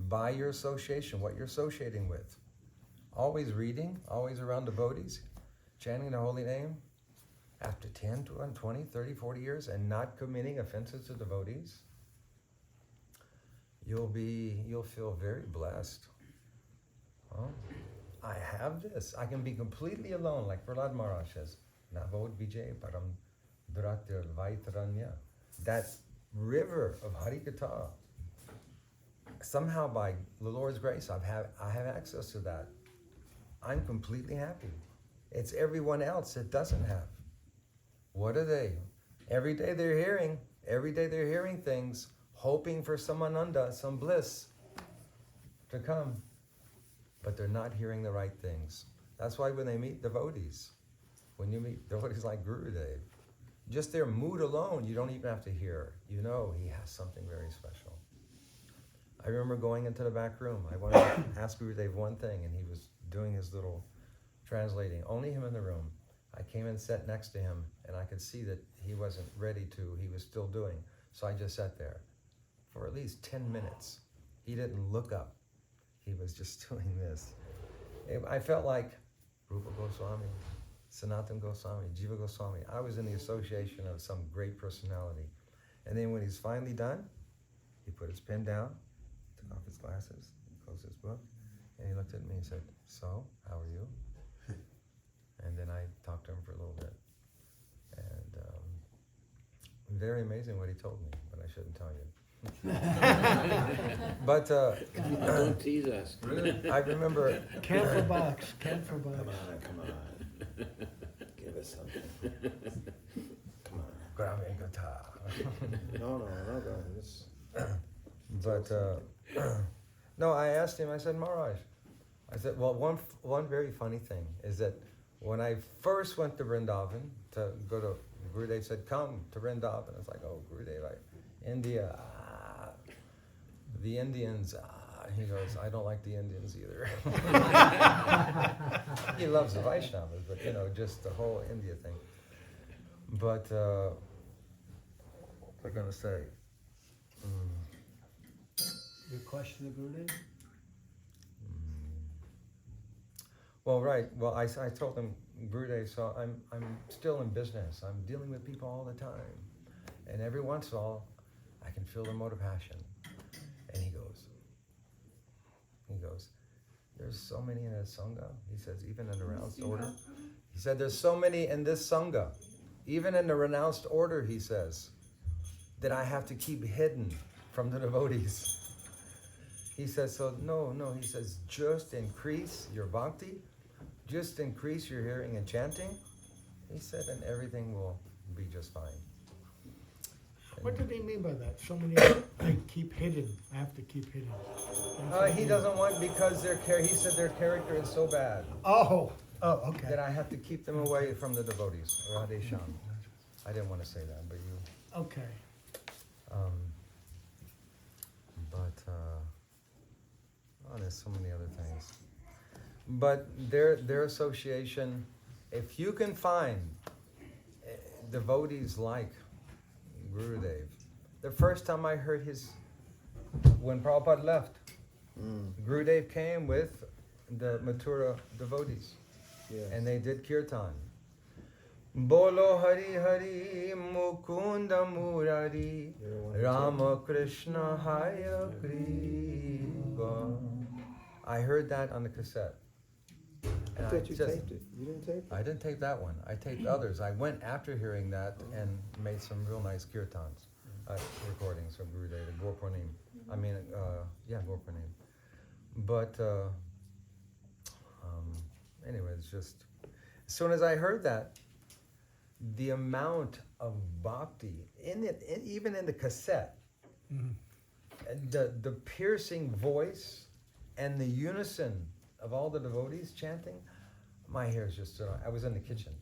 by your association, what you're associating with. Always reading, always around devotees, chanting the holy name. After 10, 20, 30, 40 years and not committing offenses to devotees, you'll feel very blessed. Oh, I have this. I can be completely alone, like Prahlad Maharaj says, Navod Vijay Param Dhratir Vaitaranya. That river of Harikatha. Somehow by the Lord's grace, I have access to that. I'm completely happy. It's everyone else that doesn't have. What are they? Every day they're hearing things, hoping for some ananda, some bliss to come. But they're not hearing the right things. That's why when they meet devotees, when you meet devotees like Gurudev, just their mood alone, you don't even have to hear. You know he has something very special. I remember going into the back room. I wanted to ask Gurudev one thing, and he was doing his little translating. Only him in the room. I came and sat next to him, and I could see that he wasn't ready to. He was still doing. So I just sat there for at least 10 minutes. He didn't look up. He was just doing this. I felt like Rupa Goswami, Sanatana Goswami, Jiva Goswami. I was in the association of some great personality. And then when he's finally done, he put his pen down, took off his glasses, closed his book, and he looked at me and said, "So, how are you?" And then I talked to him for a little bit. And very amazing what he told me, but I shouldn't tell you. But Don't tease us. I remember. Camphor box. Come on. Give us something. Come on. Grabbing guitar. No, just But no, I asked him. I said, Maharaj. I said, well, one very funny thing is that when I first went to Vrindavan to go to Gurudev said, "Come to Vrindavan." It's like, oh, Gurudev, India. The Indians, he goes, "I don't like the Indians either." He loves the Vaishnavas, but just the whole India thing. But what was I going to say? Your question to Gurudev? Well, right. Well, I told him, Gurudev, so I'm still in business. I'm dealing with people all the time, and every once in a while, I can feel the mode of passion. And he goes, there's so many in this Sangha. He says, even in the renounced order. He said, there's so many in this Sangha. Even in the renounced order, he says, that I have to keep hidden from the devotees. He says, so no, he says, just increase your bhakti, just increase your hearing and chanting. He said, and everything will be just fine. What did he mean by that? So many, I keep hidden. I have to keep hidden. He doesn't want, because he said their character is so bad Oh, okay. that I have to keep them away from the devotees. Radhe Shyam. I didn't want to say that, but you. Okay. There's so many other things. But their association, if you can find devotees like Gurudev, the first time I heard when Prabhupada left, Gurudev came with the Mathura devotees, Yes. and they did kirtan. Bolo Hari Hari Mukunda Murari Rama Krishna Haya Kripa. I heard that on the cassette. I thought you taped it. You didn't tape it? I didn't tape that one. I taped others. I went after hearing that and made some real nice kirtans, recordings from Gurudev, Gurpurnim. Gurpurnim. But anyway, it's just, as soon as I heard that, the amount of bhakti in it, even in the cassette, the piercing voice and the unison of all the devotees chanting, my hairs just stood on. I was in the kitchen,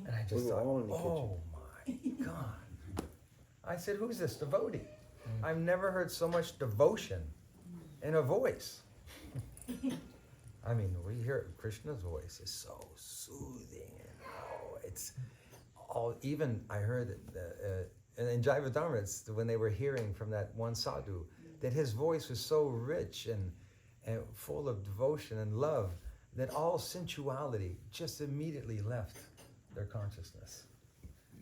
and I just We were thought, all in the oh my God. I said, who's this devotee? I've never heard so much devotion in a voice. I mean, we hear Krishna's voice is so soothing, and it's all, even I heard that in Jaiva Dharma, it's when they were hearing from that one sadhu, that his voice was so rich and full of devotion and love that all sensuality just immediately left their consciousness.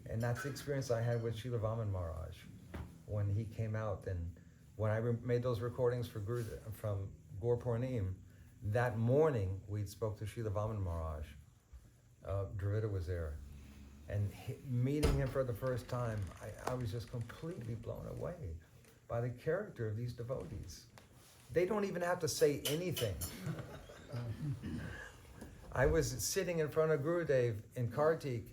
And that's the experience I had with Srila Vaman Maharaj when he came out. And when I made those recordings for from Gurpurnim, that morning we spoke to Srila Vaman Maharaj. Dravida was there. And meeting him for the first time, I was just completely blown away by the character of these devotees. They don't even have to say anything. I was sitting in front of Gurudev in Kartik,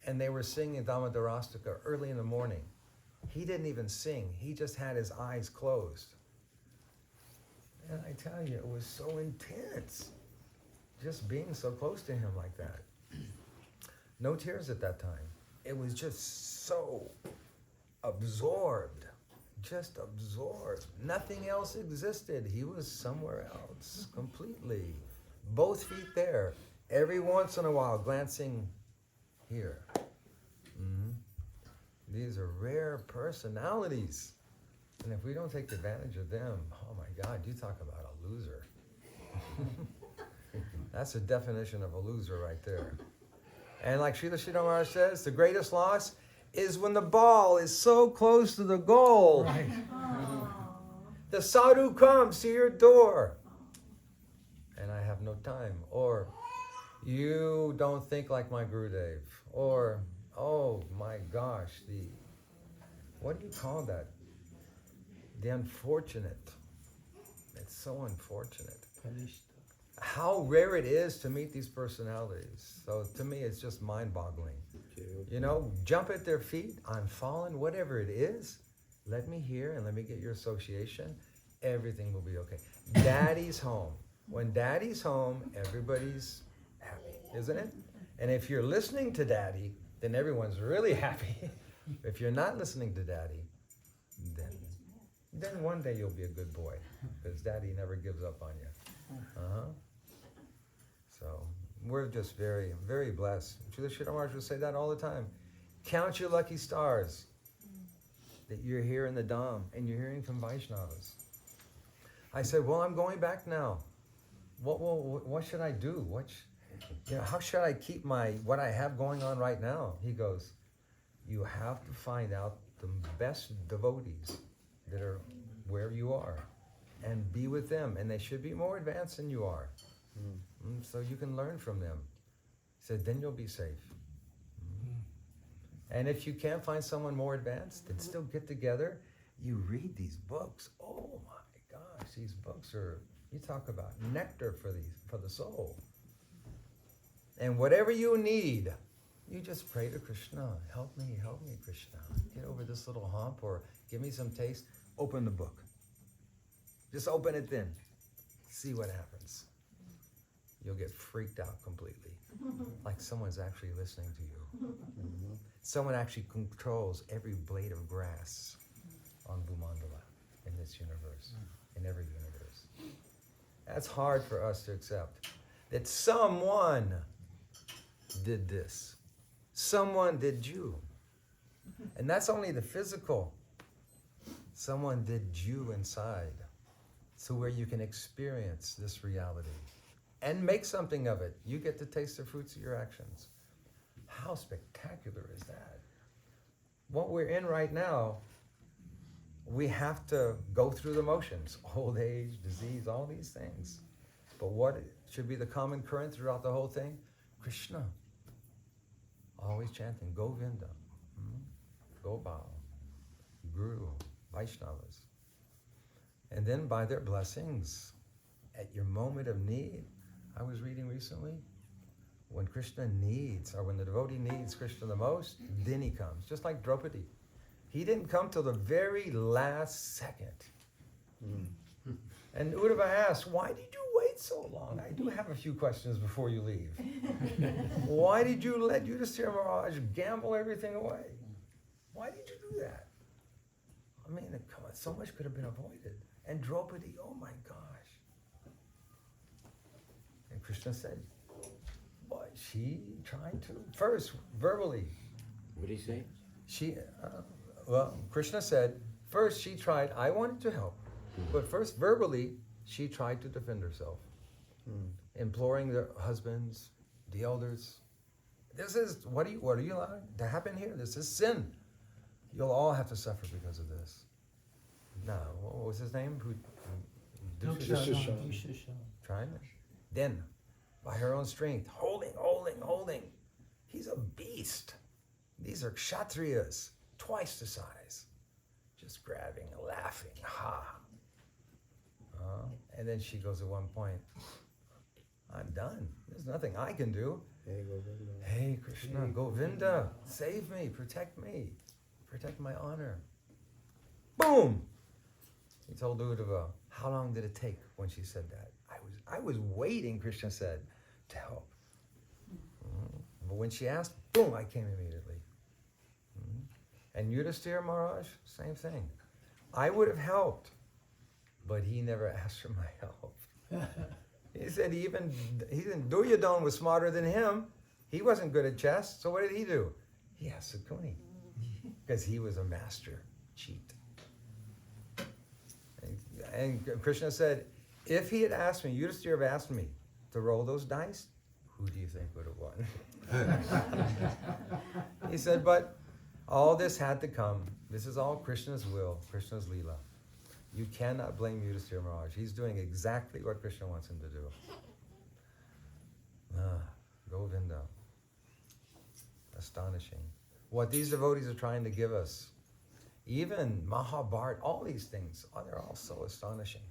and they were singing Damodarastika early in the morning. He didn't even sing. He just had his eyes closed. And I tell you, it was so intense, just being so close to him like that. No tears at that time. It was just so absorbed, just absorbed. Nothing else existed. He was somewhere else completely. Both feet there. Every once in a while, glancing here. These are rare personalities. And if we don't take advantage of them, oh my God, you talk about a loser. That's the definition of a loser right there. And like Srila Sridhar Maharaj says, the greatest loss is when the ball is so close to the goal. Right. The sadhu comes to your door, and I have no time. Or, you don't think like my Gurudev. Or, oh my gosh, what do you call that? The unfortunate. It's so unfortunate. Punished. How rare it is to meet these personalities. So to me, it's just mind-boggling. You know, jump at their feet, I'm fallen, whatever it is, let me hear and let me get your association. Everything will be okay. Daddy's home. When Daddy's home, everybody's happy, isn't it? And if you're listening to Daddy, then everyone's really happy. If you're not listening to Daddy, then one day you'll be a good boy, because Daddy never gives up on you. So we're just very, very blessed. Srila Sridhar Maharaj will say that all the time. Count your lucky stars that you're here in the Dham and you're hearing from Vaishnavas. I said, well, I'm going back now. What should I do? How should I keep what I have going on right now? He goes, you have to find out the best devotees that are where you are and be with them. And they should be more advanced than you are. So you can learn from them. He said, then you'll be safe. And if you can't find someone more advanced, then still get together. You read these books. Oh my gosh, these books are, you talk about nectar for the soul. And whatever you need, you just pray to Krishna. Help me, Krishna. Get over this little hump, or give me some taste. Open the book. Just open it then. See what happens. You'll get freaked out completely. Like someone's actually listening to you. Someone actually controls every blade of grass on Bhumandala, in this universe, in every universe. That's hard for us to accept. That someone did this. Someone did you. And that's only the physical. Someone did you inside. So where you can experience this reality and make something of it. You get to taste the fruits of your actions. How spectacular is that? What we're in right now, we have to go through the motions. Old age, disease, all these things. But what should be the common current throughout the whole thing? Krishna. Always chanting Govinda, Gopal, Guru, Vaishnavas. And then by their blessings, at your moment of need, I was reading recently, when Krishna needs, or when the devotee needs Krishna the most, then he comes. Just like Draupadi. He didn't come till the very last second. And Uddhava asked, why did you wait so long? I do have a few questions before you leave. Why did you let Yudhisthira Maharaj gamble everything away? Why did you do that? I mean, come on, so much could have been avoided. And Draupadi, oh my gosh. And Krishna said, what, she tried to? First, verbally. What did he say? Krishna said, first she tried, I wanted to help. But first, verbally, she tried to defend herself. Imploring the husbands, the elders. This is, what are you allowing to happen here? This is sin. You'll all have to suffer because of this. No, what was his name? Trying it. Then, by her own strength, holding. He's a beast. These are kshatriyas, twice the size. Just grabbing, laughing, ha. And then she goes at one point, I'm done. There's nothing I can do. Hey, Govinda. Hey, Krishna, Govinda, save me, protect my honor. Boom! He told Uddhava, how long did it take when she said that? I was waiting, Krishna said, to help. But when she asked, boom, I came immediately. And Yudhisthira Maharaj, same thing. I would have helped, but he never asked for my help. He said Duryodhana was smarter than him. He wasn't good at chess, so what did he do? He asked Sakuni, because he was a master cheat. And Krishna said, if he had asked me, Yudhisthira had asked me to roll those dice, who do you think would have won? He said, but all this had to come. This is all Krishna's will, Krishna's Leela. You cannot blame Yudhisthira Maharaj. He's doing exactly what Krishna wants him to do. Govinda. Astonishing. What these devotees are trying to give us, even Mahabharata, all these things, they're all so astonishing.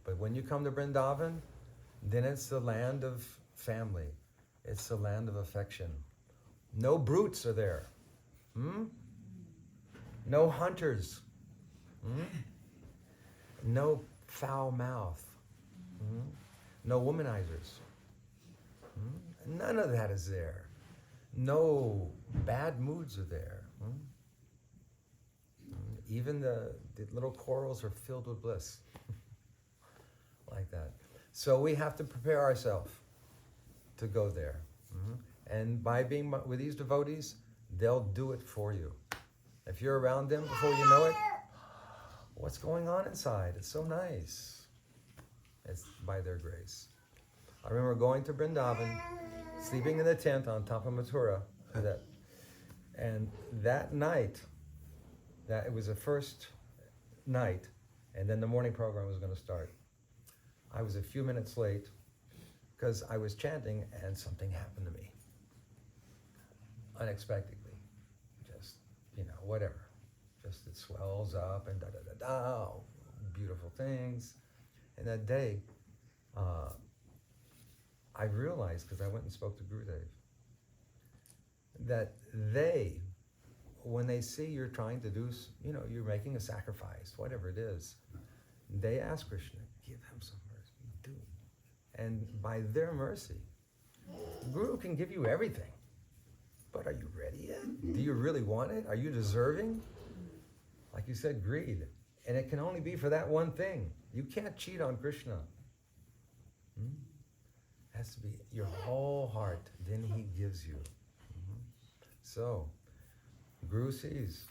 But when you come to Vrindavan, then it's the land of family. It's the land of affection. No brutes are there. No hunters. No foul mouth. No womanizers. None of that is there. No bad moods are there. Even the little corals are filled with bliss. Like that. So we have to prepare ourselves to go there. And by being with these devotees, they'll do it for you. If you're around them before you know it, what's going on inside? It's so nice. It's by their grace. I remember going to Vrindavan, sleeping in the tent on top of Mathura, and that night, it was the first night, and then the morning program was going to start. I was a few minutes late because I was chanting and something happened to me unexpectedly. whatever. Just it swells up and da-da-da-da, beautiful things. And that day, I realized, because I went and spoke to Gurudev, that they, when they see you're trying to do, you're making a sacrifice, whatever it is, they ask Krishna, give him some mercy, do. And by their mercy, Guru can give you everything. But are you ready yet? Do you really want it? Are you deserving? Like you said, greed. And it can only be for that one thing. You can't cheat on Krishna. It has to be your whole heart. Then he gives you. So, Guru sees,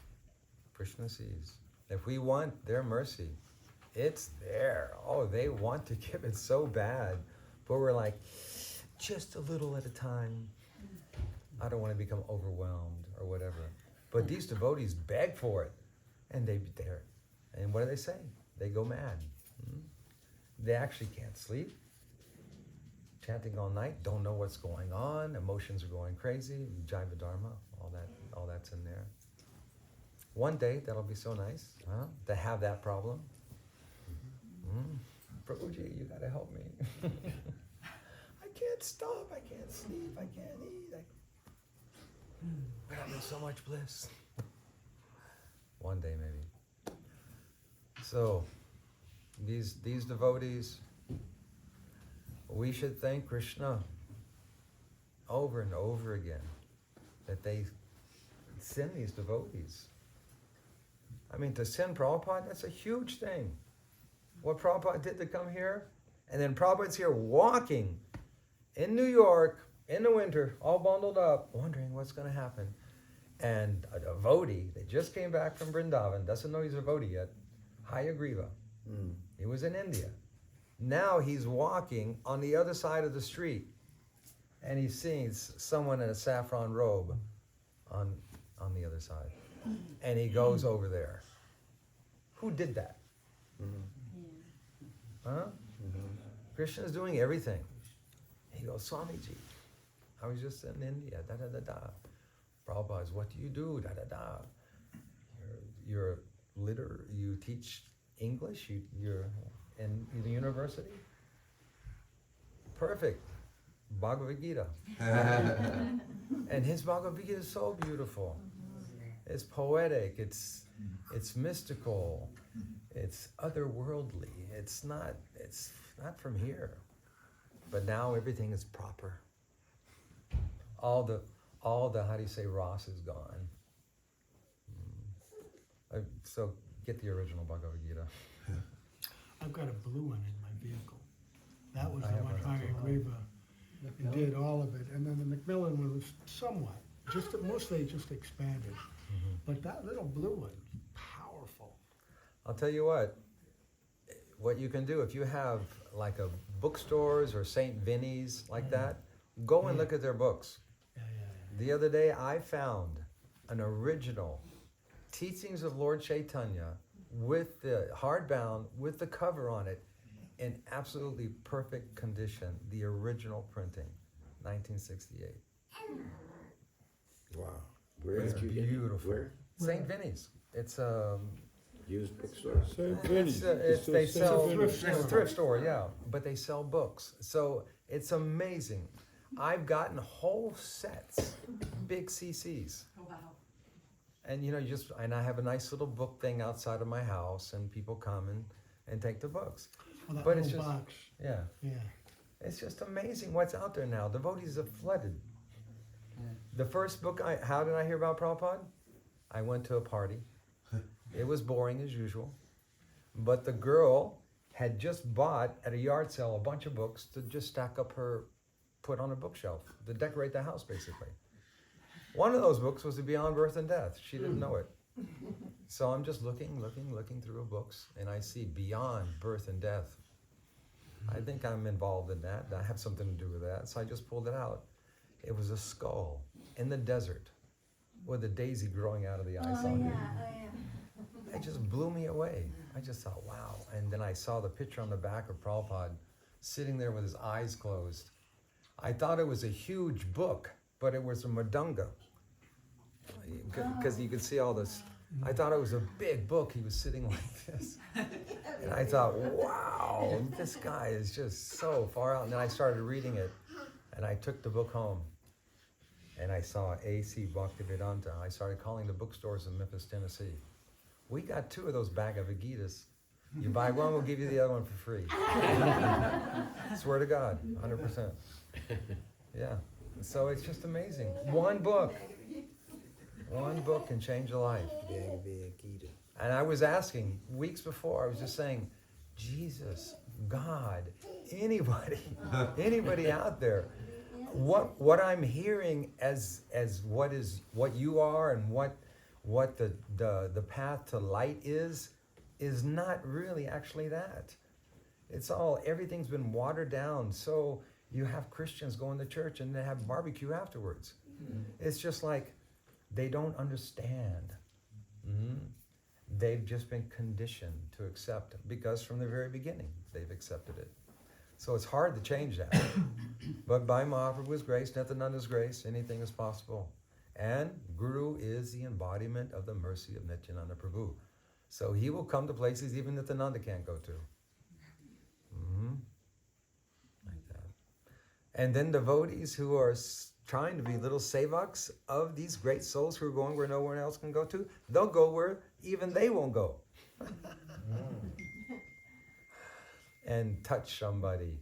Krishna sees. If we want their mercy, it's there. Oh, they want to give it so bad. But we're like, just a little at a time. I don't want to become overwhelmed or whatever. But these devotees beg for it. And they're there. And what do they say? They go mad. They actually can't sleep. Chanting all night, don't know what's going on. Emotions are going crazy. Jiva Dharma, all that's in there. One day, that'll be so nice, to have that problem. Prabhuji, you gotta help me. I can't stop, I can't sleep, I can't eat. But I'm in so much bliss. One day, maybe. So, these devotees, we should thank Krishna over and over again that they send these devotees. I mean, to send Prabhupada, that's a huge thing. What Prabhupada did to come here, and then Prabhupada's here walking in New York in the winter, all bundled up, wondering what's going to happen. And a devotee that just came back from Vrindavan, doesn't know he's a devotee yet, Hayagriva. He was in India. Now he's walking on the other side of the street, and he sees someone in a saffron robe on the other side. And he goes over there. Who did that? Huh? Krishna's doing everything. He goes, Swamiji, I was just in India, da-da-da-da. Prabhupada, what do you do? Da-da-da. You're you teach English? You're in the university? Perfect. Bhagavad Gita. And his Bhagavad Gita is so beautiful. It's poetic, it's mystical, it's otherworldly. It's not from here. But now everything is proper. All the how do you say, Ross is gone. So get the original Bhagavad Gita. I've got a blue one in my vehicle. That was I the have one one Hare as well. Griva did all of it. And then the Macmillan one was somewhat, mostly just expanded. But that little blue one, powerful. I'll tell you what you can do, if you have like a bookstores or St. Vinny's like that, go and look at their books. The other day I found an original Teachings of Lord Chaitanya with the hardbound, with the cover on it, in absolutely perfect condition, the original printing, 1968. Wow. Where It's did you get it? beautiful. Where? St. Vinny's. It's Used bookstores? they sell thrift thrift store, yeah, but they sell books. So it's amazing. I've gotten whole sets, big CCs. Oh, wow. And and I have a nice little book thing outside of my house, and people come and take the books. Well, that But little it's just- box. Yeah, Yeah. it's just amazing what's out there now. Devotees are flooded. The first book, how did I hear about Prabhupada? I went to a party. It was boring as usual. But the girl had just bought at a yard sale a bunch of books to just stack up put on a bookshelf, to decorate the house basically. One of those books was the Beyond Birth and Death. She didn't know it. So I'm just looking through books, and I see Beyond Birth and Death. I think I'm involved in that. I have something to do with that. So I just pulled it out. It was a skull in the desert with a daisy growing out of the eye socket. It just blew me away. I just thought, wow. And then I saw the picture on the back of Prabhupada sitting there with his eyes closed. I thought it was a huge book, but it was a mridanga. because you could see all this. I thought it was a big book. He was sitting like this. And I thought, wow, this guy is just so far out. And then I started reading it, and I took the book home, and I saw A.C. Bhaktivedanta. I started calling the bookstores in Memphis, Tennessee. We got 2 of those Bhagavad Gitas. You buy one, we'll give you the other one for free. Swear to God, 100%. Yeah, so it's just amazing. One book can change a life. And I was asking weeks before, I was just saying, Jesus, God, anybody out there, what I'm hearing as what you are and what the path to light is not really actually that. It's all, everything's been watered down. So you have Christians going to church and they have barbecue afterwards. It's just like they don't understand. They've just been conditioned to accept, because from the very beginning they've accepted it. So it's hard to change that. But by Mahaprabhu's grace, Nityananda's grace, anything is possible. And Guru is the embodiment of the mercy of Nityananda Prabhu. So he will come to places even Nityananda can't go to. Like that. And then devotees who are trying to be little sevaks of these great souls who are going where no one else can go to, they'll go where even they won't go. And touch somebody.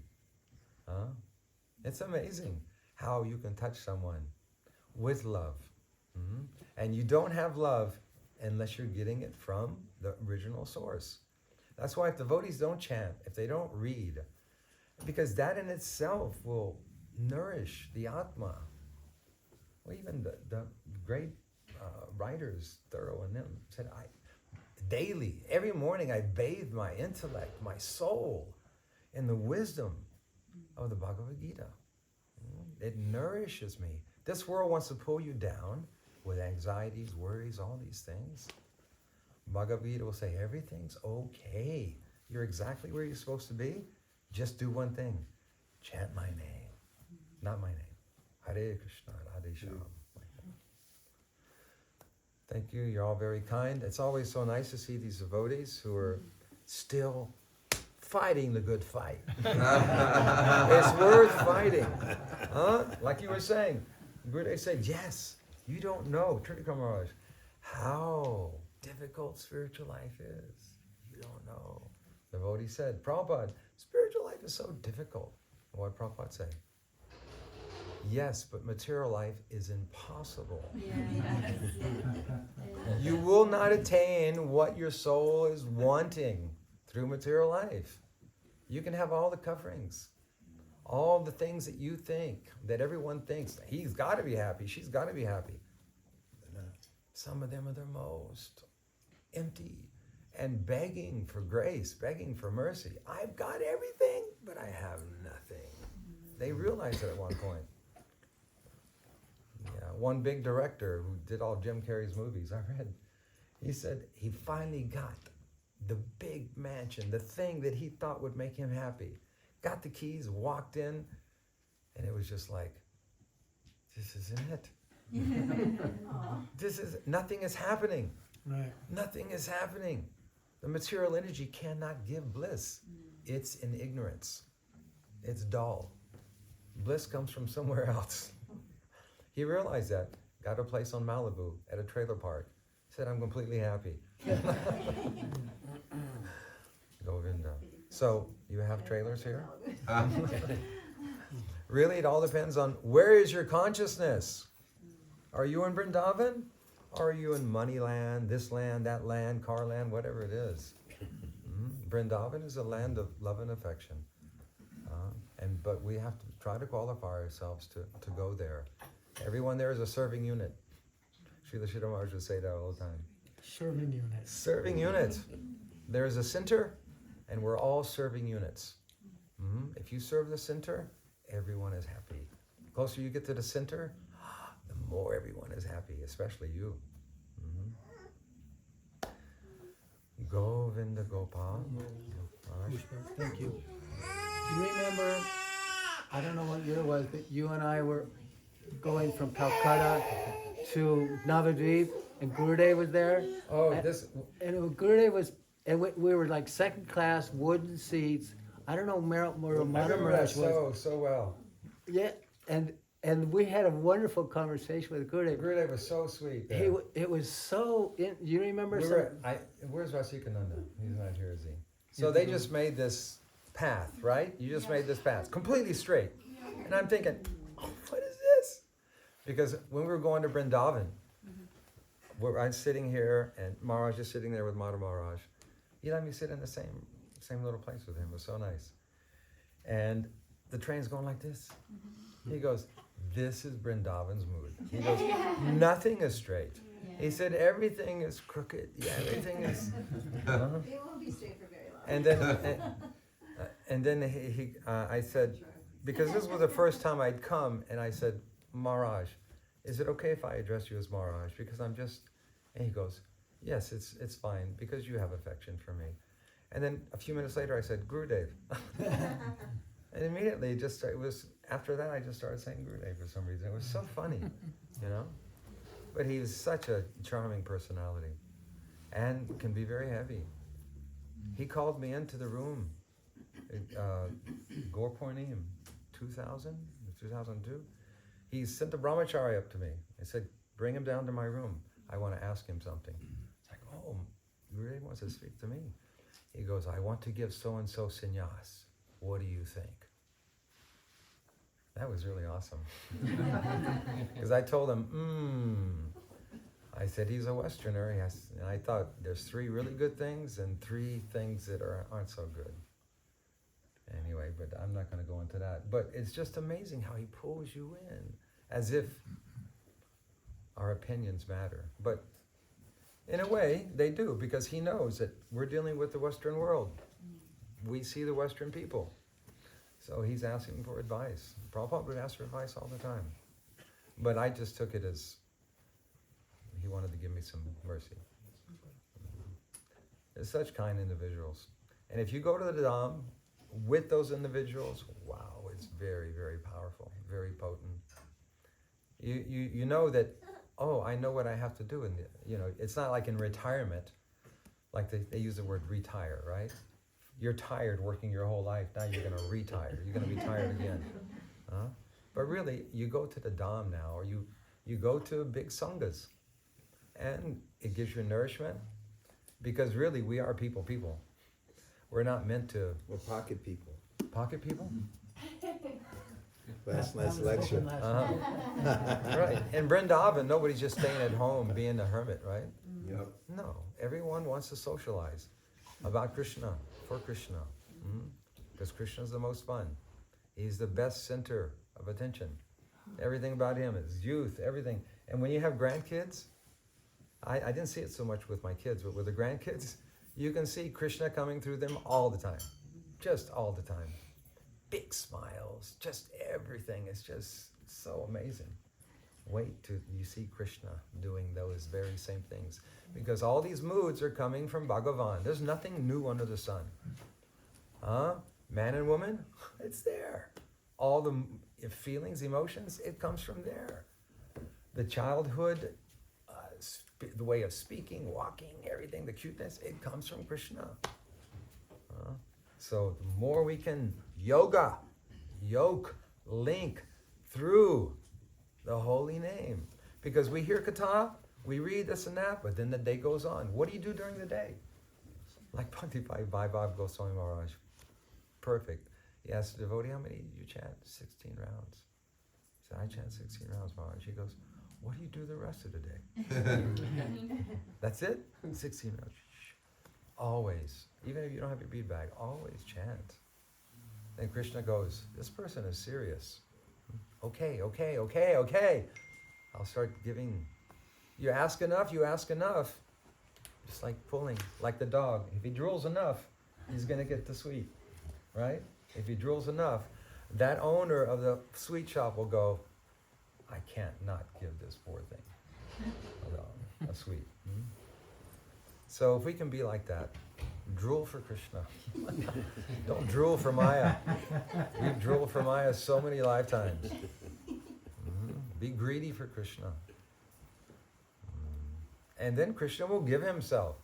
It's amazing how you can touch someone with love. And you don't have love unless you're getting it from the original source. That's why if devotees don't chant, if they don't read, because that in itself will nourish the Atma. Well, even the great writers, Thoreau and them, said, daily, every morning I bathe my intellect, my soul, in the wisdom of the Bhagavad Gita. It nourishes me. This world wants to pull you down with anxieties, worries, all these things. Bhagavad Gita will say, everything's okay. You're exactly where you're supposed to be. Just do one thing. Chant my name. Not my name. Hare Krishna, Radhe Shyam. Like that. Thank you. You're all very kind. It's always so nice to see these devotees who are still fighting the good fight. It's worth fighting. Like you were saying, Gurudev said, yes, you don't know, Tritikam Maharaj, how difficult spiritual life is. You don't know. The devotee said, Prabhupada, spiritual life is so difficult. What did Prabhupada say? Yes, but material life is impossible. You will not attain what your soul is wanting through material life. You can have all the coverings, all the things that you think, that everyone thinks, he's got to be happy, she's got to be happy. Some of them are the most empty and begging for grace, begging for mercy. I've got everything, but I have nothing. They realized it at one point. Yeah, one big director who did all Jim Carrey's movies, I read, he said he finally got the big mansion, the thing that he thought would make him happy. Got the keys, walked in, and it was just like, this isn't it. Nothing is happening. Right. Nothing is happening. The material energy cannot give bliss. It's in ignorance. It's dull. Bliss comes from somewhere else. He realized that. Got a place on Malibu at a trailer park. Said, I'm completely happy. Govinda. So, you have trailers here? Really, it all depends on where is your consciousness? Are you in Vrindavan? Or are you in money land, this land, that land, car land, whatever it is? Vrindavan is a land of love and affection. But we have to try to qualify ourselves to go there. Everyone there is a serving unit. Srila Sridhar Maharaj would say that all the time. Serving unit. Serving unit. There is a center, and we're all serving units. If you serve the center, everyone is happy. The closer you get to the center, the more everyone is happy, especially you. Govinda Gopal. Thank you. Do you remember, I don't know what year it was, but you and I were going from Calcutta to Navadvip, and Gurudev was there. Oh, And- this, Gurudev was, and we were like second class wooden seats. I don't know where I remember that Maharaj was. so well. Yeah, and we had a wonderful conversation with Gurudev. Gurudev was so sweet. He, there. it was so. You remember? We were, where's Rasikananda? He's not here, is he? So they just made this path, right? You just made this path, completely straight. And I'm thinking, oh, what is this? Because when we were going to Vrindavan, where I'm sitting here and Maharaj is sitting there with Madhu Maharaj, he let me sit in the same little place with him. It was so nice. And the train's going like this. He goes, this is Vrindavan's mood. He goes, nothing is straight. He said, everything is crooked. Yeah, everything is. It won't be straight for very long. And then I said, because this was the first time I'd come, and I said, Maharaj, is it okay if I address you as Maharaj? Because I'm just, and he goes, yes, it's fine, because you have affection for me. And then a few minutes later, I said, Gurudev. And immediately, it was, after that, I just started saying Gurudev for some reason. It was so funny, you know? But he was such a charming personality and can be very heavy. He called me into the room, Gaur Purnim, 2000, 2002. He sent the brahmachari up to me. I said, bring him down to my room. I want to ask him something. It's like, oh, Gurudev wants to speak to me. He goes, I want to give so-and-so sannyas. What do you think? That was really awesome. Because I told him, I said, he's a Westerner. And I thought there's 3 really good things and 3 things that aren't so good. Anyway, but I'm not going to go into that. But it's just amazing how he pulls you in, as if our opinions matter. But in a way, they do, because he knows that we're dealing with the Western world. We see the Western people. So he's asking for advice. Prabhupada would ask for advice all the time. But I just took it as he wanted to give me some mercy. They're such kind individuals. And if you go to the Dham with those individuals, wow, it's very, very powerful, very potent. You know that, oh, I know what I have to do. And it's not like in retirement, like they use the word retire, right? You're tired working your whole life. Now you're going to retire. You're going to be tired again. But really, you go to the Dham now, or you go to big sanghas, and it gives you nourishment. Because really, we are people. We're not meant to... We're pocket people. Pocket people? Last night's lecture. Right. In Vrindavan, nobody's just staying at home being a hermit, right? Yep. No. Everyone wants to socialize about Krishna, for Krishna. Because Krishna's the most fun. He's the best center of attention. Everything about him is youth, everything. And when you have grandkids, I didn't see it so much with my kids, but with the grandkids, you can see Krishna coming through them all the time. Just all the time. Big smiles, just everything is just so amazing. Wait till you see Krishna doing those very same things. Because all these moods are coming from Bhagavan. There's nothing new under the sun. Man and woman, it's there. All the feelings, emotions, it comes from there. The childhood, the way of speaking, walking, everything, the cuteness, it comes from Krishna. So the more we can link through the holy name. Because we hear katha, we read this and that, but then the day goes on. What do you do during the day? Like Bhakti Vaibhav Goswami Maharaj. Perfect. He asked the devotee, how many did you chant? 16 rounds. He said, I chant 16 rounds, Maharaj. He goes, what do you do the rest of the day? That's it? 16 rounds. Always. Even if you don't have your bead bag, always chant. Then Krishna goes, this person is serious. Okay. I'll start giving. You ask enough. Just like pulling, like the dog. If he drools enough, he's going to get the sweet, right? If he drools enough, that owner of the sweet shop will go, I can't not give this poor thing a sweet. So if we can be like that, drool for Krishna. Don't drool for Maya. We've drooled for Maya so many lifetimes. Be greedy for Krishna. And then Krishna will give himself.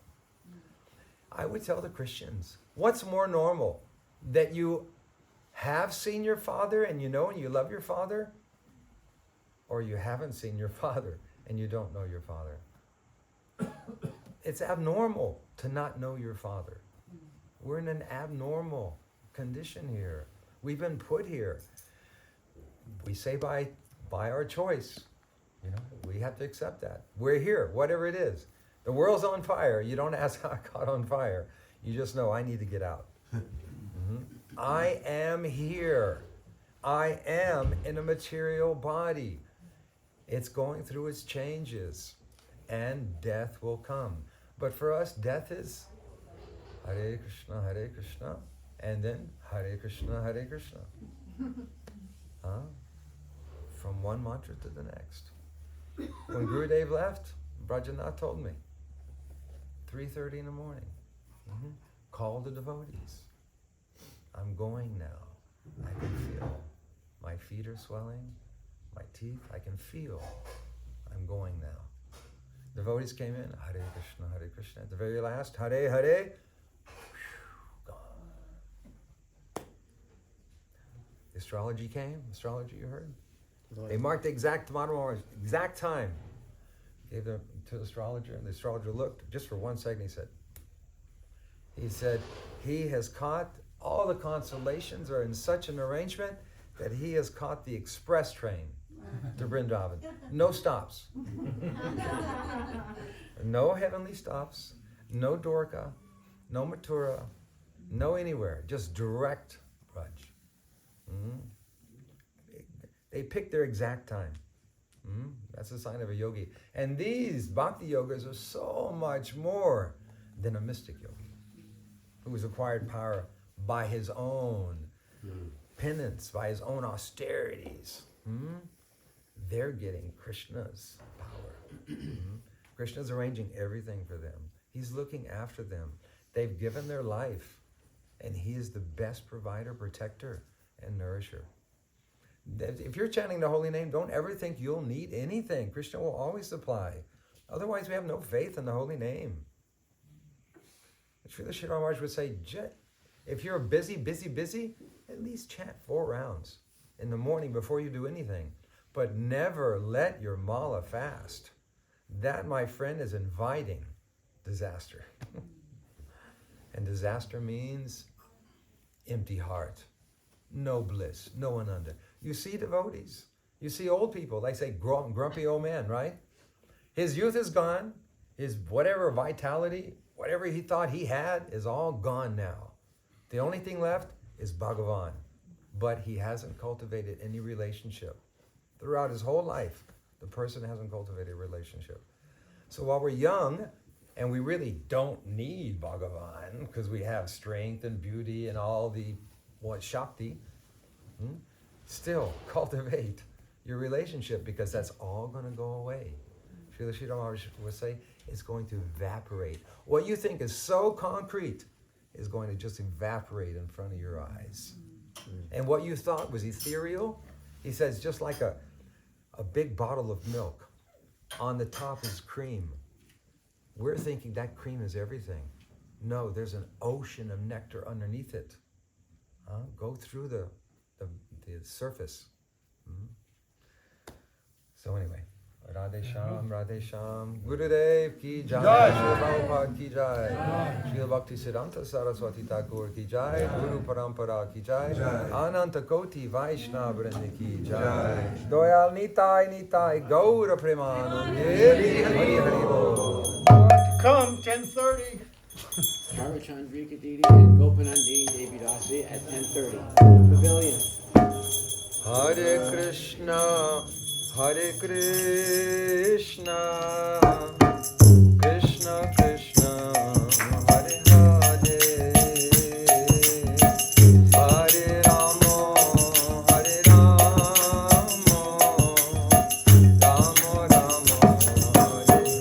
I would tell the Christians, what's more normal? That you have seen your father and you know and you love your father? Or you haven't seen your father and you don't know your father? It's abnormal to not know your father. We're in an abnormal condition here. We've been put here. We say by our choice. You know, we have to accept that. We're here, whatever it is. The world's on fire. You don't ask how it got on fire. You just know I need to get out. I am here. I am in a material body. It's going through its changes. And death will come. But for us, death is Hare Krishna, and then Hare Krishna, Hare Krishna. From one mantra to the next. When Gurudev left, Brajanath told me, 3:30 in the morning, call the devotees. I'm going now. I can feel. My feet are swelling, my teeth, I can feel. I'm going now. Devotees came in, Hare Krishna, Hare Krishna. At the very last, Hare Hare, gone. Astrology came, astrology you heard? They marked the exact time. Gave them to the astrologer, and the astrologer looked just for 1 second. He said, he has caught, all the constellations are in such an arrangement that he has caught the express train to Vrindavan. No stops. No heavenly stops, no Dwarka, no Mathura, no anywhere, just direct Braj. They pick their exact time. That's a sign of a yogi. And these bhakti yogas are so much more than a mystic yogi who has acquired power by his own penance, by his own austerities. They're getting Krishna's power. Krishna's arranging everything for them. He's looking after them. They've given their life, and he is the best provider, protector, and nourisher. If you're chanting the holy name, don't ever think you'll need anything. Krishna will always supply. Otherwise, we have no faith in the holy name. Srila Sridhar Maharaj would say, if you're busy, at least chant 4 rounds in the morning before you do anything. But never let your mala fast. That, my friend, is inviting disaster. And disaster means empty heart, no bliss, no ananda. You see devotees, you see old people, they say grumpy old man, right? His youth is gone, his whatever vitality, whatever he thought he had is all gone now. The only thing left is Bhagavan, but he hasn't cultivated any relationship. Throughout his whole life, the person hasn't cultivated a relationship. So while we're young, and we really don't need Bhagavan, because we have strength and beauty and all the, Shakti, still cultivate your relationship, because that's all going to go away. Srila Sridhar Maharaj would say, it's going to evaporate. What you think is so concrete is going to just evaporate in front of your eyes. And what you thought was ethereal, he says, just like a big bottle of milk. On the top is cream. We're thinking that cream is everything. No, there's an ocean of nectar underneath it. Go through the surface. So anyway, Radhe Sham, Gurudev ki jai, Srila Prabhupada ki jai, Srila Bhakti Siddhanta Saraswati Thakur ki jai, Guru Parampara ki jai, Ananta Koti Vaishnava Vrinda ki jai, Doyal Nitai, Gaura Premanande, Hari Hari Bol. Come, 10:30. Charachandrika Didi and Gopanandini Devi Dasi at 10:30. Pavilion. Hare Krishna, Hare Krishna, Krishna Krishna, Hare Hare, Hare Rama, Hare Rama, Rama Rama, Hare Hare,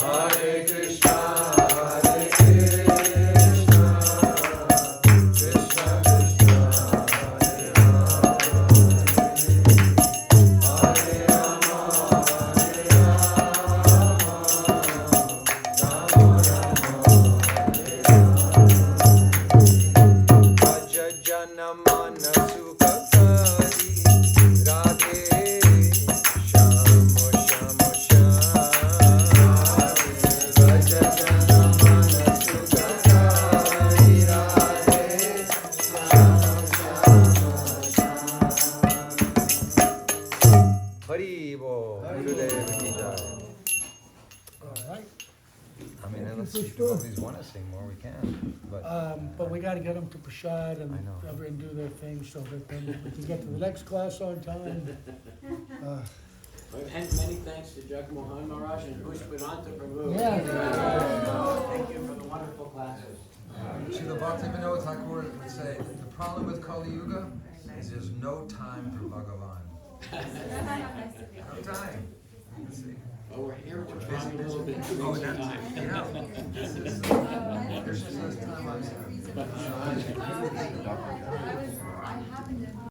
Hare Krishna, Hare Krishna, Krishna Krishna, Hare Hare, Hare Rama, Understood. nobody's want to sing more, we can. But we gotta get them to Prashad and I know. everyone do their thing so that then we can get to the next class on time. And many thanks to Jagmohan Maharaj and Pushpananta Prabhu. Yeah. Thank you for the wonderful classes. Srila Bhaktivinoda Thakur would say, the problem with Kali Yuga is there's no time for Bhagavan. No time. Let's see. Well, we're here, we're trying a little bit too Oh, much that's, time. yeah. This is, there's just less time on But,